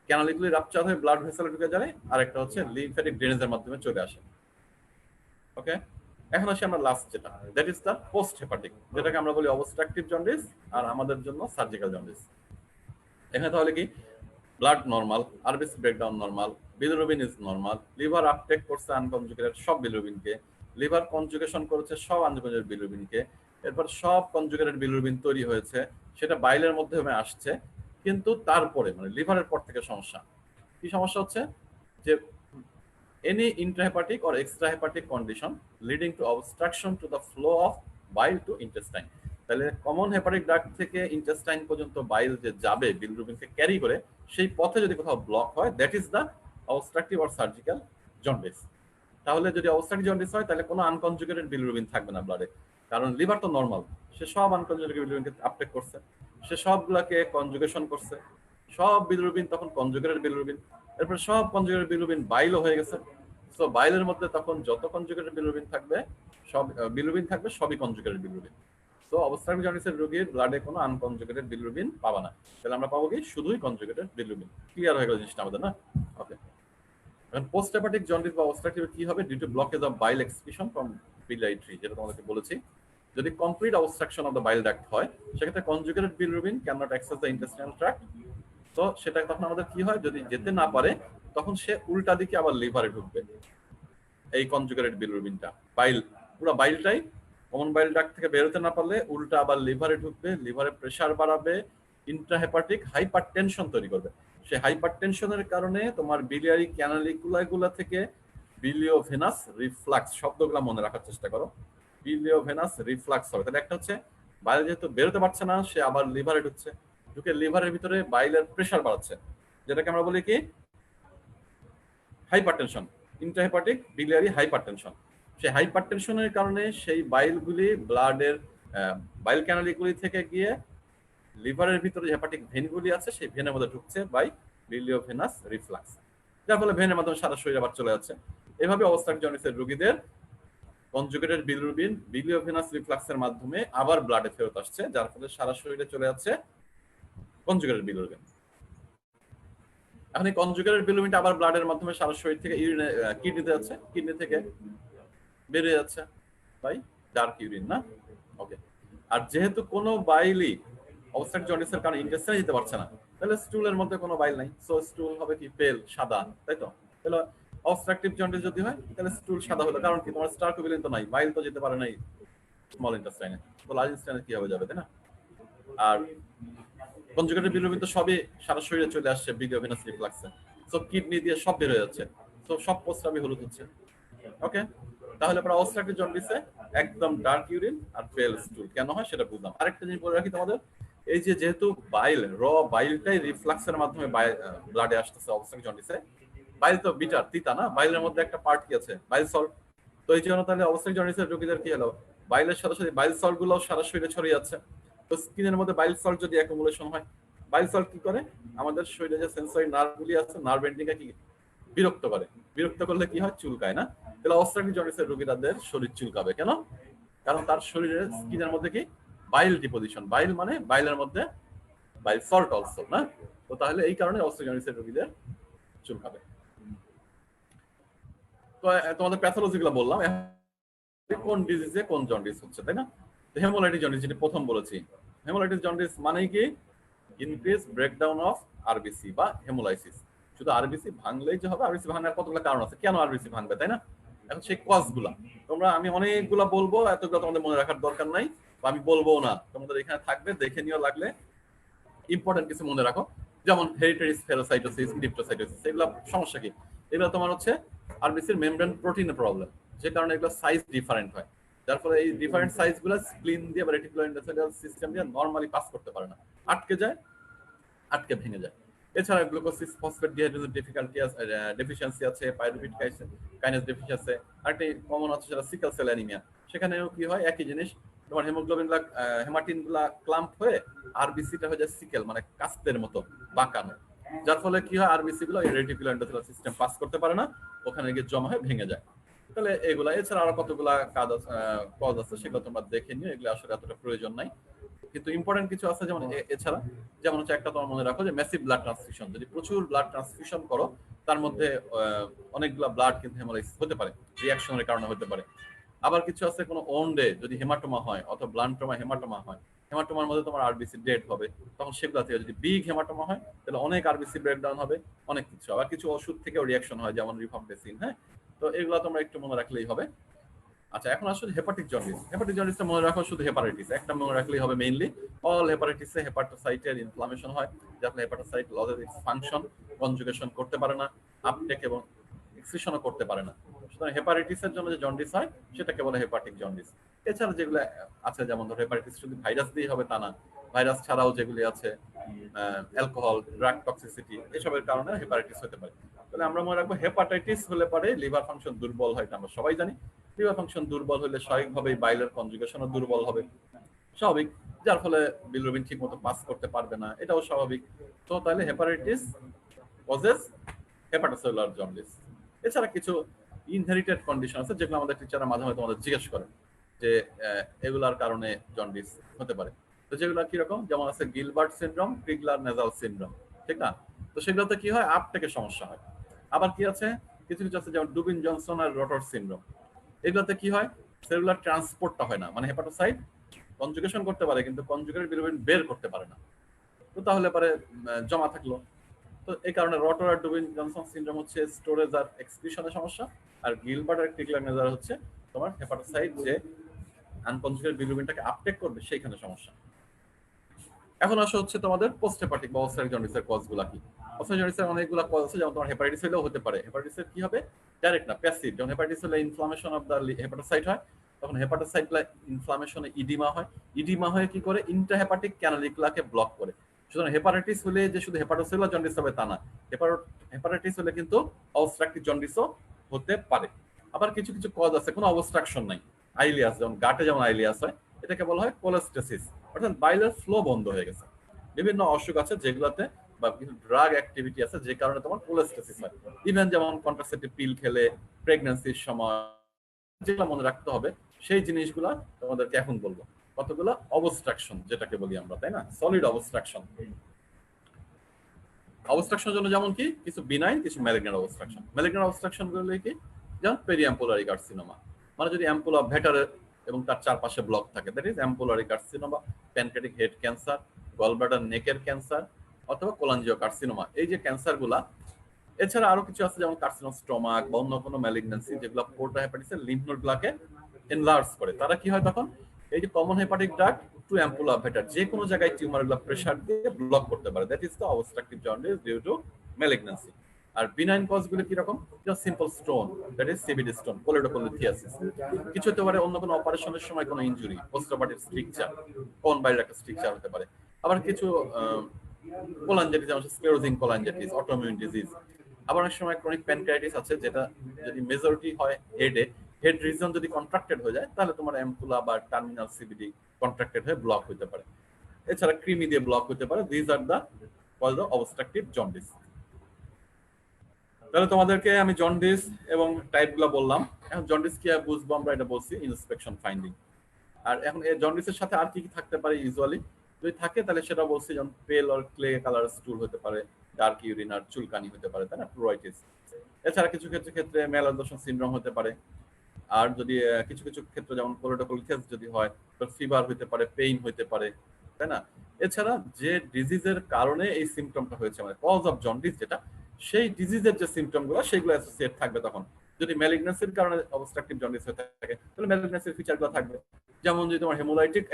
[SPEAKER 2] ক্যানালিকুলি রাপচার হয়ে ব্লাড ভেসেলে ঢুকে যায়, আর একটা হচ্ছে লিম্ফ্যাটিক ড্রেনেজের মাধ্যমে চলে আসে। ওকে, এখন আসি আমরা লাস্ট যেটা, that is the post hepatic, যেটাকে আমরা বলি অবস্ট্রাকটিভ জন্ডিস আর আমাদের জন্য সার্জিক্যাল জন্ডিস। এখানে তাহলে কি? Blood normal, RBC breakdown normal, bilirubin is normal, liver uptake করছে আনকনজুগেটেড সব বিলিরুবিনকে, লিভার কনজুগেশন করেছে সব আনকনজুগেটেড বিলিরুবিনকে, এরপর সব কনজুগেটেড বিলিরুবিন তৈরি হয়েছে, সেটা বাইলের মাধ্যমে আসছে, কিন্তু তারপরে মানে লিভারের পর থেকে সমস্যা কি? সমস্যা হচ্ছে যে any intrahepatic or extrahepatic condition leading to obstruction to the flow of bile to intestine। তাহলে কমন হেপাটিক ডাক্ট থেকে ইন্টেস্টাইন পর্যন্ত বাইল যে যাবে বিলিরুবিনকে ক্যারি করে, সেই পথে যদি কোথাও ব্লক হয়, that is the obstructive or surgical jaundice. তাহলে যদি অবস্ট্রাকটিভ জন্ডিস হয় তাহলে কোনো আনকনজুগেটেড বিলিরুবিন থাকবে না ব্লাডে, কারণ লিভার তো নরমাল, সে সব আনকনজুগেটেড বিলিরুবিনকে আপটেক করছে, সে সবগুলাকে কনজুগেশন করছে, সব বিলিরুবিন তখন কনজুগেটেড বিলিরুবিন, এরপর সব কনজুগেটেড বিলিরুবিন বাইলও হয়ে গেছে। সো বাইলের মধ্যে তখন যত কনজুগেটেড বিলিরুবিন থাকবে, সব বিলিরুবিন থাকবে, সবই কনজুগেটেড বিলিরুবিন। সো অবস্ট্রাকটিভ জন্ডিসের রোগীর ব্লাডে কোনো আনকনজুগেটেড বিলিরুবিন পাবা না, তাহলে আমরা পাবো কি? শুধুই কনজুগেটেড বিলিরুবিন। ক্লিয়ার হয়ে গেল জিনিসটা আমাদের, না? ওকে, এখন পোস্ট হেপাটিক জন্ডিস বা অবস্ট্রাকটিভ কি হবে? Due to blockage of bile excretion from biliary tree, যেটা তোমাদেরকে বলেছি। যদি complete obstruction of the bile duct হয়, সেক্ষেত্রে conjugated bilirubin can not access the intestinal tract. তো সেটা তখন আমাদের কি হয়? যদি যেতে না পারে তখন সে উল্টা দিকে আবার লিভারে ঢুকবে, এই কনজুগেটেড বিলিরুবিনটা বাইল পুরো বাইলটাই কমন বাইল ডাক্ট থেকে বেরোতে না পারলে উল্টা আবার লিভারে ঢুকবে, লিভারে প্রেসার বাড়াবে, ইন্ট্রাহেপাটিক হাইপারটেনশন তৈরি করবে। সেই হাইপারটেনশনের কারণে তোমার বিলিয়ারি ক্যানালিকুলাগুলা থেকে বিলিওভেনাস রিফ্লাক্স, শব্দগুলো মনে রাখার চেষ্টা করো, বিলিওভেনাস রিফ্লাক্স হবে। তাহলে একটা হচ্ছে বাইরে যেহেতু বেরোতে পারছে না, সে আবার লিভারে ঢুকছে, ঢুকে লিভারের ভিতরে বাইলের প্রেসার বাড়াচ্ছে, যেটাকে আমরা বলি কি হাইপারটেনশন, ইন্ট্রাহেপাটিক বিলিয়ারি হাইপারটেনশন। সেই হাইপারটেনশনের কারণে সেই বাইলগুলি ব্লাডের বাইল ক্যানালিগুলি থেকে গিয়ে লিভারের ভিতরে যে হেপাটিক ভেনগুলি আছে সেই ভেনের মধ্যে ঢুকছে বাই বিলিওভেনাস রিফ্লাক্স, যার ফলে ভেনের মাধ্যমে সারা শরীরে আবার চলে যাচ্ছে। এভাবে অবস্ট্রাকটিভ জন্ডিসের রোগীদের কনজুগেটেড বিলিরুবিন বিলিওভেনাস রিফ্লাক্সের মাধ্যমে আবার ব্লাডে ফেরত আসছে, যার ফলে সারা শরীরে চলে যাচ্ছে কনজুগেটেড বিলিরুবিন। এখন এই কনজুগেটেড বিলিরুবিনটা আবার ব্লাডের মাধ্যমে সারা শরীর থেকে ইউরিনে কিডনিতে যাচ্ছে, কিডনি থেকে বেরিয়ে যাচ্ছে বাই ডার্ক ইউরিন না। ওকে, আর যেহেতু কোনো বাইলই অবস্ট্রাকটিভ জন্ডিসের কারণে ইন্টেস্টাইনে যেতে পারছে না, তাহলে স্টুলের মধ্যে কোনো বাইল নাই, সো স্টুল হবে কি পেল সাদা, তাই তো? তাহলে অবস্ট্রাকটিভ জন্ডিস যদি হয় তাহলে স্টুল সাদা হলো, কারণ কি তোমার স্টার্কোবিলিন তো নাই, বাইল তো যেতে পারে নাই স্মল ইন্টেস্টাইনে, তো লার্জ ইন্টেস্টাইনে কি হবে যাবে, তাই না? আর কনজুগেটেড বিলিরুবিন তো সবই সারা শরীরে চলে আসছে বিলিওভেনাস রিফ্লাক্সে, সো কিডনি দিয়ে সব বের হয়ে যাচ্ছে, সো সব প্রস্রাবই হলুদ হচ্ছে। ওকে, তাহলে পরে অবস্ট্রাকটিভ জন্ডিসে একদম ডার্ক ইউরিন আর পেল স্টুল কেন হয় সেটা বুঝলাম। আরেকটা জিনিস বলে রাখি তোমাদের, এই যে যেহেতু বাইল বাইলটাই রিফ্লাক্সের মাধ্যমে ব্লাডে আসতেছে অবস্ট্রাকটিভ জন্ডিসে, বাইল তো বিটার তিতা না, বাইলের মধ্যে একটা পার্ট কি আছে বাইল সল্ট, তো এই জন্য তাহলে অবস্ট্রাকটিভ জন্ডিসের রোগীদের কি হলো, বাইলের সাথে সাথে বাইল সল্ট গুলো সারা শরীরে ছড়িয়ে যাচ্ছে। তো স্কিনের মধ্যে বাইল সল্ট যদি অ্যাকুমুলেশন হয়, বাইল সল্ট কি করে আমাদের শরীরে যে সেন্সরি নার্ভ গুলি আছে, নার্ভ এন্ডিংকে কি বিরক্ত করে, বিরক্ত করলে কি হয় চুলকায় না। তাহলে অবস্ট্রাকটিভ জন্ডিসের রোগীদের শরীর চুলকাবে কেন? কারণ তার শরীরের স্কিনের মধ্যে কি বাইল ডিপোজিশন, বাইল মানে বাইলের মধ্যে বাইল সল্ট অলসো না, তো তাহলে এই কারণে অবস্ট্রাকটিভ জন্ডিসের রোগীদের চুলকাবে। তো তোমাদের প্যাথোলজি গুলো বললাম, কোন ডিজিজে কোন জন্ডিস হচ্ছে, তাই না? হেমোলাইটিস জন্ডিস যেটা প্রথম বলেছি, হেমোলাইটিস জন্ডিস মানে কি ইনক্রিজ ব্রেকডাউন অফ আরবিসি বা হেমোলাইসিস। শুধু আরবিসি ভাঙলেই যে হবে? আরবিসি ভাঙার কতগুলো কারণ আছে, কেন আরবিসি ভাঙবে, তাই না? এখন সেই কজ গুলা আমি অনেকগুলা বলবো, এতগুলো তোমাদের মনে রাখার দরকার নাই, বা আমি বলবো না, তোমাদের এখানে থাকবে, দেখে নিও, লাগলে ইম্পর্টেন্ট কিছু মনে রাখো, যেমন হেরিটেরি স্পেরোসাইটোসিস, ডিপ্টোসাইটোসিস, এগুলো সমস্যা কি? এগুলো তোমার হচ্ছে আরবিসির মেমব্রেন প্রোটিনের প্রবলেম, যে কারণে এগুলো সাইজ ডিফারেন্ট হয়, যার ফলে এই ডিফারেন্ট সাইজ গুলো স্প্লিন দিয়ে বা রেটিকুলার এন্ডোথেলিয়াল সিস্টেম দিয়ে নরমালি পাস করতে পারে না, আটকে যায়, আটকে ভেঙে যায়। এছাড়া গ্লুকোসিস ফসফেট ডিহাইড্রোজেস ডেফিসিয়েন্সি আছে, পাইরুভেট কাইনেজ ডেফিসিয়েন্সি আছে, আরেকটি কমন আছে সেটা সিকেল সেল অ্যানিমিয়া। সেখানেও কি হয়, একই জিনিস, তোমার হেমোগ্লোবিন গুলা হেমাটিন গুলা ক্লাম্প হয়ে আরবিসিটা হয়ে যায় সিকেল, মানে কাস্তের মতো বাঁকানো, যার ফলে কি হয় আরবিসি গুলো এই রেটিকুলার এন্ডোথেলিয়াল সিস্টেম পাস করতে পারে না, ওখানে গিয়ে জমা হয়ে ভেঙে যায়। তাহলে এগুলা, এছাড়া আরো কতগুলা কাজ আছে সেগুলো তোমরা দেখে নিও, এগুলো আসলে এতটা প্রয়োজন নাই, কিন্তু ইম্পর্টেন্ট কিছু আছে। যেমন এছাড়া যেমন হচ্ছে একটা তোমার মনে রাখো যে ম্যাসিভ ব্লাড ট্রান্সফিউশন, যদি প্রচুর ব্লাড ট্রান্সফিউশন করো তার মধ্যে অনেকগুলা ব্লাড কিন্তু হেমোলাইসিস হতে পারে, রিঅ্যাকশনের কারণে হতে পারে। আবার কিছু আছে কোনো ওন্ডে যদি হেমাটোমা হয় অথবা ব্লান্টোমা হেমাটোমা হয়, হেমাটোমার মধ্যে তোমার আরবিসি ডেড হবে, তখন সেগুলা থেকে যদি বিগ হেমাটোমা হয় তাহলে অনেক আরবিসি ব্রেকডাউন হবে, অনেক কিছু। আবার কিছু ওষুধ থেকেও রিঅ্যাকশন হয়, যেমন রিফাম্পেসিন, হ্যাঁ, তো এগুলো তোমরা একটু মনে রাখলেই হবে। আচ্ছা, এখন আসলে হেপাটিক জন্ডিস। হেপাটিক জন্ডিসটা মনে রাখো শুধু হেপাটাইটিস, একটা মনে রাখলেই হবে মেইনলি। অল হেপাটাইটিসে হেপাটোসাইটের ইনফ্লামেশন হয়, যার ফলে hepatocyte losses it's function, conjugation করতে পারে না, আপটেক এবং এক্সক্রিশনও করতে পারে না। সুতরাং হেপাটাইটিসের জন্য যে জন্ডিস হয় সেটাকে বলে হেপাটিক জন্ডিস। এছাড়া যেগুলো আছে, যেমন ধরো হেপাটাইটিস শুধু ভাইরাস দিয়ে হবে তা না, ভাইরাস ছাড়াও যেগুলি আছে অ্যালকোহল, ড্রাগ টক্সিসিটি, এসবের কারণে হেপাটাইটিস হতে পারে। তাহলে আমরা মনে রাখবো হেপাটাইটিস হলে পরে লিভার ফাংশন দুর্বল হয়, এটা আমরা সবাই জানি। লিভার ফাংশন দুর্বল হলে স্বাভাবিকভাবেই বাইলের কনজুগেশনও দুর্বল হবে, স্বাভাবিক, যার ফলে বিলিরুবিন ঠিক মতো পাস করতে পারবে না, এটাও স্বাভাবিক। তো তাহলে হেপাটাইটিস কজেস হেপাটোসেলুলার জন্ডিস। এছাড়া কিছু ইনহেরিটেড কন্ডিশন আছে যেগুলো আমাদের টিচাররা মাঝে মাঝে তোমাদের জিজ্ঞেস করে যে এগুলার কারণে জন্ডিস হতে পারে। তো যেগুলো কিরকম, যেমন আছে গিলবার্ট সিনড্রোম, ক্রিগলার নেজাল সিনড্রোম, ঠিক না? তো সেগুলোতে কি হয়, আপটেকের সমস্যা হয়। আবার কি আছে, কিছু কিছু আছে যেমন ডুবিন জনসন আর রটর সিনড্রোম, এগুলোতে কি হয়, সেলুলার ট্রান্সপোর্টটা হয় না, মানে হেপাটোসাইট কনজুগেশন করতে পারে কিন্তু কনজুগেটেড বিলিরুবিন বের করতে পারে না, তো তাহলে পরে জমা থাকলো। তো এই কারণে রটর আর ডুবিন জনসন সিনড্রোম হচ্ছে স্টোরেজ আর এক্সক্রিশনের সমস্যা, আর গিলবার্ট আর ক্রিগলার নেজাল হচ্ছে তোমার হেপাটোসাইট যে আনকনজুগেটেড বিলিরুবিনটাকে আপটেক করবে সেইখানে সমস্যা। এখন আসা হচ্ছে তোমাদের পোস্ট হেপাটিক বা অবস্ট্রাকটিভ জন্ডিসের কজগুলো কি। অবস্ট্রাকটিভ জন্ডিসের অনেকগুলো কজ আছে, যেমন তোমার হেপাটাইটিস হলেও হতে পারে। হেপাটাইটিসের কি হবে, ডাইরেক্ট না, প্যাসিভ। যেমন হেপাটাইটিস হলে ইনফ্লামেশন অফ দ্য হেপাটোসাইট হয়, তখন হেপাটোসাইটগুলো ইনফ্লামেশনে ইডিমা হয়, ইডিমা হয়ে কি করে ইন্ট্রাহেপাটিক ক্যানালিকুলাকে ব্লক করে। সুতরাং হেপাটাইটিস হলে যে শুধু হেপাটোসেলুলার জন্ডিস হবে তা না, হেপাটাইটিস হলে কিন্তু অবস্ট্রাকটিভ জন্ডিসও হতে পারে। আবার কিছু কিছু কজ আছে কোনো অবস্ট্রাকশন নাই, আইলিয়াস যেমন গাটে যেমন আইলিয়াস হয়, এটাকে বলা হয় কোলেস্টেসিস, অর্থাৎ বাইলের ফ্লো বন্ধ হয়ে গেছে। বিভিন্ন অসুখ আছে যেগুলোতে বা কিছু ড্রাগ অ্যাক্টিভিটি আছে যে কারণে তোমার কোলেস্টেসিস হয়। ইভেন যেমন কন্ট্রাসেপটিভ পিল খেলে, প্রেগন্যান্সির সময়, যেগুলো মনে রাখতে হবে সেই জিনিসগুলা তোমাদেরকে এখন বলবো। কতগুলো অবস্ট্রাকশন যেটাকে বলি আমরা, তাই না, সলিড অবস্ট্রাকশন। অবস্ট্রাকশনের জন্য যেমন কি কিছু বিনাইন, কিছু ম্যালিগন্যান্ট অবস্ট্রাকশন। ম্যালিগন্যান্ট অবস্ট্রাকশন গুলো কি, যেমন পেরিঅ্যাম্পুলারি কার্সিনোমা, মানে যদি অ্যাম্পুলা ভেটারে এবং তার চারপাশে ব্লক থাকে, that is ampullary carcinoma, pancreatic head cancer, gallbladder নেকের ক্যান্সার অথবা কোলাঞ্জিও কার্সিনোমা, এই যে ক্যান্সার গুলা। এছাড়া আরো কিছু আছে যেমন কার্সিনোম স্টোমাক বা অন্য কোনো ম্যালিগন্যান্সি যেগুলো পোর্টা হেপাটাইটিসের লিম্ফ নোড গুলাকে এনলার্জ করে। তারা কি হয় তখন এই যে common hepatic duct to ampulla Vater যে কোনো জায়গায় টিউমার গুলা প্রেসার দিয়ে ব্লক করতে পারে, that is the obstructive jaundice due to malignancy. আর বিনাইন কজ গুলো কি রকম, just simple stone, that is CBD stone, choledocholithiasis. কিছু হতে পারে অন্য কোনো অপারেশনের সময় কোনো ইনজুরি, পোস্টঅপারেটিভ স্ট্রাকচার, কোন বাইরের একটা স্ট্রাকচার হতে পারে। আবার কিছু কোলাঞ্জাইটিস যেমন স্ক্লেরোজিং কোলাঞ্জাইটিস, অটোইমিউন ডিজিজ। আবার অনেক সময় ক্রনিক প্যানক্রিয়াটিস আছে যেটা যদি মেজরিটি হয় হেডে, হেড রিজন যদি কন্ট্রাক্টেড হয়ে যায় তাহলে তোমার অ্যাম্পুলা বা টার্মিনাল সিবিডি কন্ট্রাক্টেড হয়ে ব্লক হতে পারে। এছাড়া ক্রিমি দিয়ে ব্লক হতে পারে। This are the cause of obstructive jaundice. তাহলে তোমাদেরকে আমি জন্ডিস এবং টাইপগুলো বললাম। এখন জন্ডিস কি বুঝবো আমরা, এটা বলছি ইন্সপেকশন ফাইন্ডিং। আর এখন এই জন্ডিসের সাথে আর কি কি থাকতে পারে ইউজুয়ালি, যদি থাকে তাহলে সেটা বলছি যেমন পেল অর ক্লে কালার স্টুল হতে পারে, ডার্ক ইউরিন আর চুলকানি হতে পারে, তাই না, প্লুরাইটিস। এছাড়া কিছু ক্ষেত্রে ম্যালাডোশন সিনড্রোম হতে পারে। আর যদি কিছু কিছু ক্ষেত্রে যেমন কোলিডোকোলিথিয়াস যদি হয় তো ফিভার হতে পারে, পেইন হতে পারে, তাই না। এছাড়া যে ডিজিজের কারণে এই সিমটমটা হয়েছে মানে কজ অফ জন্ডিস যেটা, সেই ডিজিজের যে সিমটম গুলো সেগুলো অ্যাসোসিয়েট থাকবে। তখন যদি ম্যালিগন্যান্সির কারণে অবস্ট্রাকটিভ জন্ডিস হয়ে থাকে তাহলে ম্যালিগন্যান্সির ফিচারগুলো থাকবে। যেমন যদি তোমার হেমোলাইটিক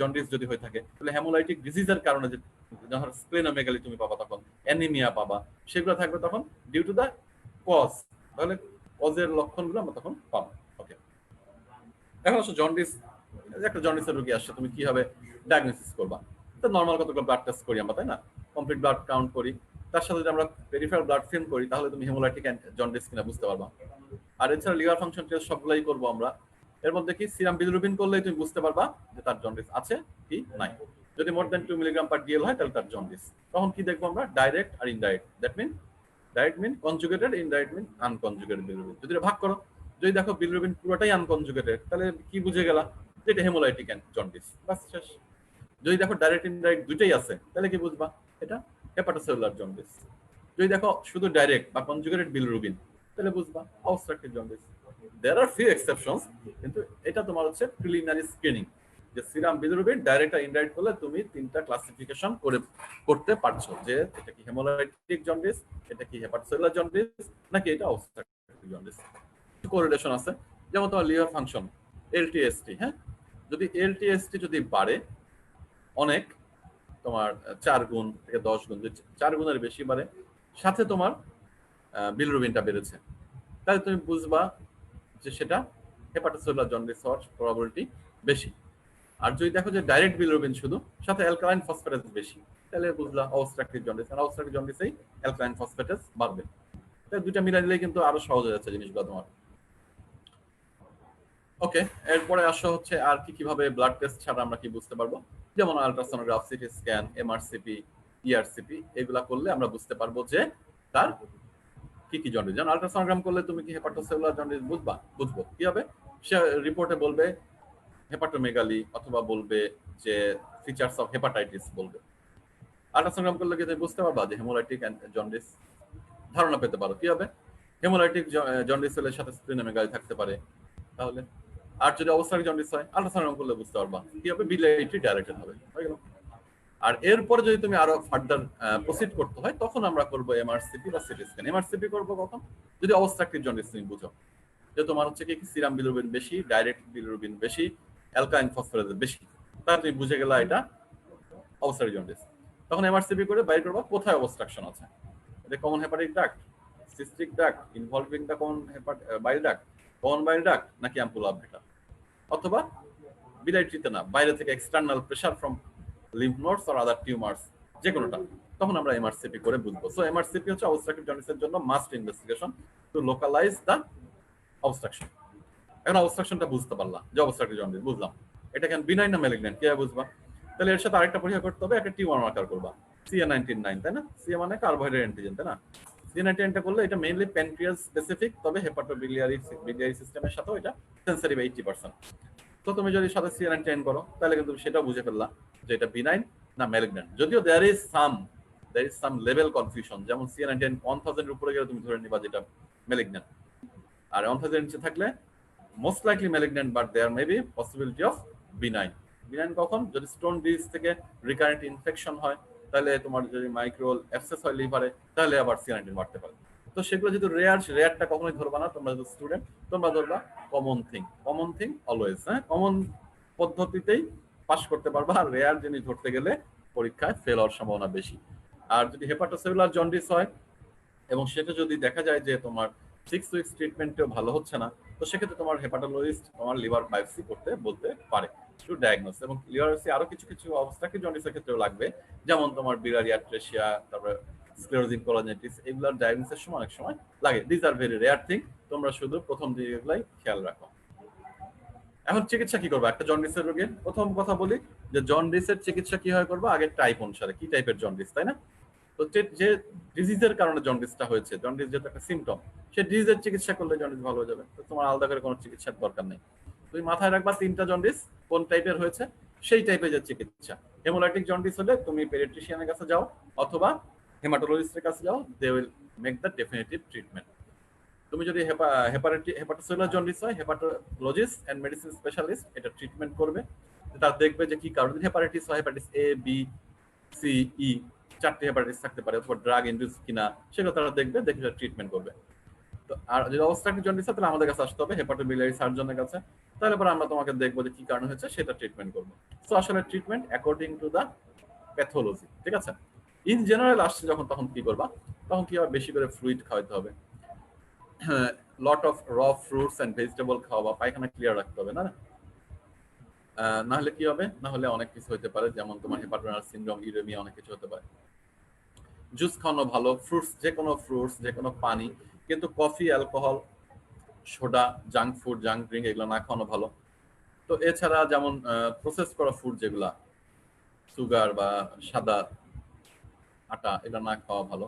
[SPEAKER 2] জন্ডিস যদি হয়ে থাকে তাহলে হেমোলাইটিক ডিজিজের কারণে যে যখন স্প্লেনোমেগালি তুমি পাবা তখন অ্যানিমিয়া পাবা, সেগুলো থাকবে তখন ডিউ টু দা কজ। তাহলে কজের লক্ষণগুলো আমরা তখন পাবো। ওকে, এখন আসলে জন্ডিস, একটা জন্ডিসের রোগী আসছে, তুমি কিভাবে ডায়াগনোসিস করবা? তো নরমাল কতগুলো ব্লাড টেস্ট করি আমরা, তাই না, কমপ্লিট ব্লাড কাউন্ট করি, তার সাথে যদি আমরা পেরিফেরাল ব্লাড ফিল্ম করি তাহলে তুমি হেমোলাইটিক জন্ডিস কিনা বুঝতে পারবা। আর এছাড়া লিভার ফাংশন টেস্ট সবগুলাই করবো আমরা। এর মধ্যে কি সিরাম বিলিরুবিন করলেই তুমি বুঝতে পারবা যে তার জন্ডিস আছে কি নাই। যদি মোর দেন 2 মিলিগ্রাম পার ডিএল হয় তাহলে তার জন্ডিস। তখন কি দেখবো আমরা, ডাইরেক্ট আর indirect. That mean direct mean conjugated, indirect mean unconjugated bilirubin. যদি ভাগ করো, যদি দেখো বিলিরুবিন পুরোটাই আনকনজুগেটেড তাহলে কি বুঝে গেলা, যে এটা হেমোলাইটিক জন্ডিস, বাস শেষ। যদি দেখো ডাইরেক্ট ইনডাইরেক্ট দুইটাই আছে তাহলে কি বুঝবা, এটা হেপাটোসেলুলার জন্ডিস। যদি দেখো শুধু ডাইরেক্ট বা কনজুগেটেড বিলিরুবিন তাহলে বুঝবা অবস্ট্রাকটিভ জন্ডিস। দেয়ার আর ফিউ এক্সেপশনস, কিন্তু এটা তোমার হচ্ছে প্রিলিমিনারি স্ক্রিনিং, যে সিরাম বিলিরুবিন ডাইরেক্ট আর ইনডাইরেক্ট করলে তুমি তিনটা ক্লাসিফিকেশন করতে পারছো, যে এটা কি হেমোলাইটিক জন্ডিস, এটা কি হেপাটোসেলুলার জন্ডিস, নাকি এটা অবস্ট্রাকটিভ জন্ডিস। কোরিলেশন আছে, যেমন তোমার লিভার ফাংশন এলটিএসটি, হ্যাঁ, যদি এলটিএসটি যদি বাড়ে অনেক, তোমার 4 গুণ থেকে 10 গুণ, 4 গুণের বেশি বাড়ে, সাথে তোমার বিলিরুবিনটা বেড়েছে, তাহলে তুমি বুঝবা যে সেটা হেপাটোসেলুলার জন্ডিস হওয়ার প্রবাবিলিটি বেশি। আর যদি দেখো যে ডাইরেক্ট বিলিরুবিন শুধু, সাথে অ্যালকালাইন ফসফেটাস বেশি, তাহলে বুঝলা অবস্ট্রাকটিভ জন্ডিস। আর অবস্ট্রাকটিভ জন্ডিসেই অ্যালকালাইন ফসফেটাস বাড়বে। তাই দুইটা মিলাই দিলেই কিন্তু আরো সহজ হয়ে যাচ্ছে জিনিসগুলো তোমার। ওকে, এরপরে আসা হচ্ছে আর কি কিভাবে ব্লাড টেস্ট ছাড়া আমরা কি বুঝতে পারবো, যেমন ultrasonograph, CT scan, MRCP, ERCP, এগুলা করলে আমরা বুঝতে পারবো যে তার কি কি জন্ডিস। যেমন আলট্রাসোনোগ্রাম করলে তুমি কি হেপাটোসেলুলার জন্ডিস বুঝবো কি হবে, সে রিপোর্টে বলবে হেপাটোমেগালি অথবা বলবে যে ফিচারস অফ হেপাটাইটিস বলবে। আলট্রাসোনোগ্রাম করলে কি তুমি বুঝতে পারবা যে হেমোলাইটিক জন্ডিস, ধারণা পেতে পারো কি হবে, হেমোলাইটিক জন্ডিস এর সাথে স্প্লেনোমেগালি থাকতে পারে। তাহলে আর যদি অবস্ট্রাকটিভ জন্ডিস হয় আলট্রাসোনোগ্রাম করলে বুঝতে পারবা কি হবে, বিলিয়ারি ডাইরেক্টেড হবে, হয়ে গেল। আর এরপরে যদি তুমি আরো ফার্দার প্রসিড করতে হয় তখন আমরা করব এমআরসিপি বা সিটি স্ক্যান। এমআরসিপি করব কখন, যদি অবস্ট্রাকটিভ জন্ডিস তুমি বুঝো যে তোমার হচ্ছে কি সিরাম বিলিরুবিন বেশি, ডাইরেক্ট বিলিরুবিন বেশি, অ্যালকালাইন ফসফেটাস বেশি, তাহলে তুমি বুঝে গেলা এটা অবস্ট্রাকটিভ জন্ডিস। তখন এমআরসিপি করে বাইর করবা কোথায় অবস্ট্রাকশন আছে, এটা common hepatic duct, cystic duct involving the common bile duct, common bile duct, নাকি অ্যাম্পুলা ভেটা। অথবা বিলাইট্রিতে না, বাইরে থেকে external pressure from lymph nodes or other tumours, যে কোনোটা, তখন আমরা এমআরসিপি করে বুঝবো। সো এমআরসিপি হচ্ছে অবস্ট্রাকটিভ জন্ডিসের জন্য must investigation to localise the obstruction. এখন অবস্ট্রাকশনটা বুঝতে পারলাম যে অবস্ট্রাকটিভ জন্ডিস বুঝলাম, এটা কেন বিনাইন না ম্যালিগন্যান্ট কিভাবে বুঝবা? তাহলে এর সাথে আরেকটা পরীক্ষা করতে হবে, একটা টিউমার মার্কার করবা, CA19-9, তাই না? সিএ মানে কার্বোহাইড্রেট অ্যান্টিজেন, তাই না? CA19টা করলে এটা মেইনলি প্যানক্রিয়াস স্পেসিফিক, তবে হেপাটোবিলিয়ারি সিস্টেমের সাথেও এটা সেন্সিটিভ 80%। তো তুমি যদি সাথে CA19 করো তাহলে কিন্তু সেটাও বুঝে ফেললা যে এটা বিনাইন না ম্যালিগন্যান্ট। যদিও there is some level confusion, যেমন CA19 1000 এর উপরে গেলে তুমি ধরে নিবা যেটা ম্যালিগন্যান্ট, আর 1000 এর নিচে থাকলে most likely malignant, but there may be possibility of benign. Benign কখন? যদি স্টোন ডিজিজ থেকে রিকারেন্ট ইনফেকশন হয়, তাহলে তোমার যদি মাইক্রোল অ্যাবসেস হয় লিভারে, তাহলে আবার CA19 বাড়তে পারে। তো সেগুলো যেহেতু রেয়ারটা কখনোই ধরবা না তোমরা যদি স্টুডেন্ট, তোমরা ধরবা কমন থিং অলওয়েজ, হ্যাঁ, কমন পদ্ধতিতেই পাস করতে পারবা, আর রেয়ার জিনিস ধরতে গেলে পরীক্ষায় ফেল হওয়ার সম্ভাবনা বেশি। আর যদি হেপাটোসেলুলার জন্ডিস হয় এবং সেটা যদি দেখা যায় যে তোমার 6 উইকস ট্রিটমেন্টেও ভালো হচ্ছে না, তো সেক্ষেত্রে তোমার হেপাটোলজিস্ট তোমার লিভার বায়োপসি করতে বলতে পারে টু ডায়াগনোস। এবং লিভার বায়োপসি আরো কিছু অবস্ট্রাকটিভ জন্ডিসের ক্ষেত্রেও লাগবে, যেমন তোমার বিলিয়ারি অ্যাট্রেসিয়া, তারপরে স্ক্লেরোজিং কোলাজেটিস, এগুলোর ডায়াগনোসের সময় অনেক সময় লাগে। This are very rare thing, তোমরা শুধু প্রথম দিকগুলাই খেয়াল রাখো। এখন চিকিৎসা কি করবো একটা জন্ডিসের রোগীর? প্রথম কথা বলি যে জন্ডিসের চিকিৎসা কি হয় করবো, আগে টাইপ অনুসারে কি টাইপের জন্ডিস, তাই না? তো যে ডিজিজের কারণে জন্ডিসটা হয়েছে, জন্ডিস যেহেতু একটা সিমটম, সে ডিজিজের চিকিৎসা করলে জন্ডিস ভালো হয়ে যাবে, তো তোমার আলাদা করে কোনো চিকিৎসার দরকার নেই। তুমি মাথায় রাখবা 3টা জন্ডিস কোন টাইপের হয়েছে, সেই টাইপের যে চিকিৎসা। হেমোলাইটিক জন্ডিস হলে তুমি পেডিয়াট্রিশিয়ানের কাছে যাও অথবা হেমাটোলজিস্টের কাছে যাও, they will make the definitive treatment. তুমি যদি হেপাটোসেলুলার জন্ডিস হয়, হেপাটোলজিস্ট এন্ড মেডিসিন স্পেশালিস্ট এটা ট্রিটমেন্ট করবে, তারা দেখবে যে কি কারণে। হেপাটাইটিস হয়, hepatitis A, B, C, E, 4টে হেপাটাইটিস থাকতে পারে, অথবা ড্রাগ ইনডিউস কিনা সেগুলো তারা দেখবে, দেখে ট্রিটমেন্ট করবে। তো আর যদি অবস্ট্রাকটিভ জন্ডিস হয় তাহলে আমাদের কাছে আসতে হবে, হেপাটোবিলিয়ারি সার্জনের কাছে, তাহলে পরে আমরা তোমাকে দেখবো যে কি কারণে হয়েছে সেটা ট্রিটমেন্ট করবো। তো আসলে treatment according to the pathology, ঠিক আছে? ইন জেনারেল আসছে যখন, তখন কি করবা? তখন কি হবে? বেশি করে ফ্লুইড খাওয়াতে হবে, লট অফ র ফ্রুটস এন্ড ভেজিটেবল খাওয়াবা, পায়খানা ক্লিয়ার রাখতে হবে, না না হলে কি হবে? না হলে অনেক কিছু হতে পারে, যেমন তোমার হেপাটোরেনাল সিনড্রোম, ইউরেমিয়া, অনেক কিছু হতে পারে। জুস খাওয়ানো ভালো, ফ্রুটস, যে কোনো পানি, কিন্তু coffee, alcohol, soda, junk food, junk drink এগুলো না খাওয়ানো ভালো। তো এছাড়া যেমন প্রসেস করা ফুড, যেগুলা সুগার বা সাদা আটা, এগুলো না খাওয়া ভালো।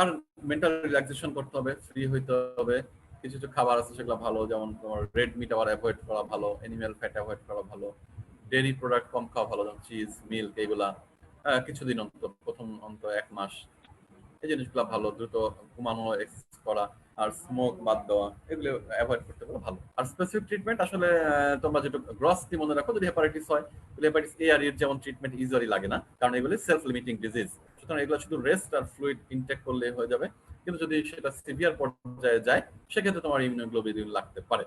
[SPEAKER 2] আর মেন্টাল রিল্যাক্সেশন করতে হবে, ফ্রি হইতে হবে। কিছু খাবার আছে সেগুলো ভালো, যেমন তোমার রেড মিট আবার অ্যাভয়েড করা ভালো, অ্যানিম্যাল ফ্যাট অ্যাভয়েড করা ভালো, ডেইরি প্রোডাক্ট কম খাওয়া ভালো, যেমন চিজ, মিল্ক, এগুলা কিছুদিন অন্তর, প্রথম অন্তর 1 মাস, এই জিনিসগুলো ভালো। দ্রুত ঘুমানো, এক্সারসাইজ করা, আর স্মোক বাদ দেওয়া, এগুলো অ্যাভয়েড করতে পারলে ভালো। আর স্পেসিফিক ট্রিটমেন্ট আসলে তোমরা যেটা গ্রসলি মনে রাখো, যদি হেপাটাইটিস হয় তাহলে হেপাটাইটিস A আর E এর যেমন ট্রিটমেন্ট ইউজুয়ালি লাগে না, কারণ এগুলো সেলফ লিমিটিং ডিজিজ, সুতরাং এগুলো শুধু রেস্ট আর ফ্লুইড ইনটেক করলে হয়ে যাবে। কিন্তু যদি সেটা সিভিয়ার পর্যায়ে যায়, সেক্ষেত্রে তোমার ইমিউনোগ্লোবিউলিন লাগতে পারে।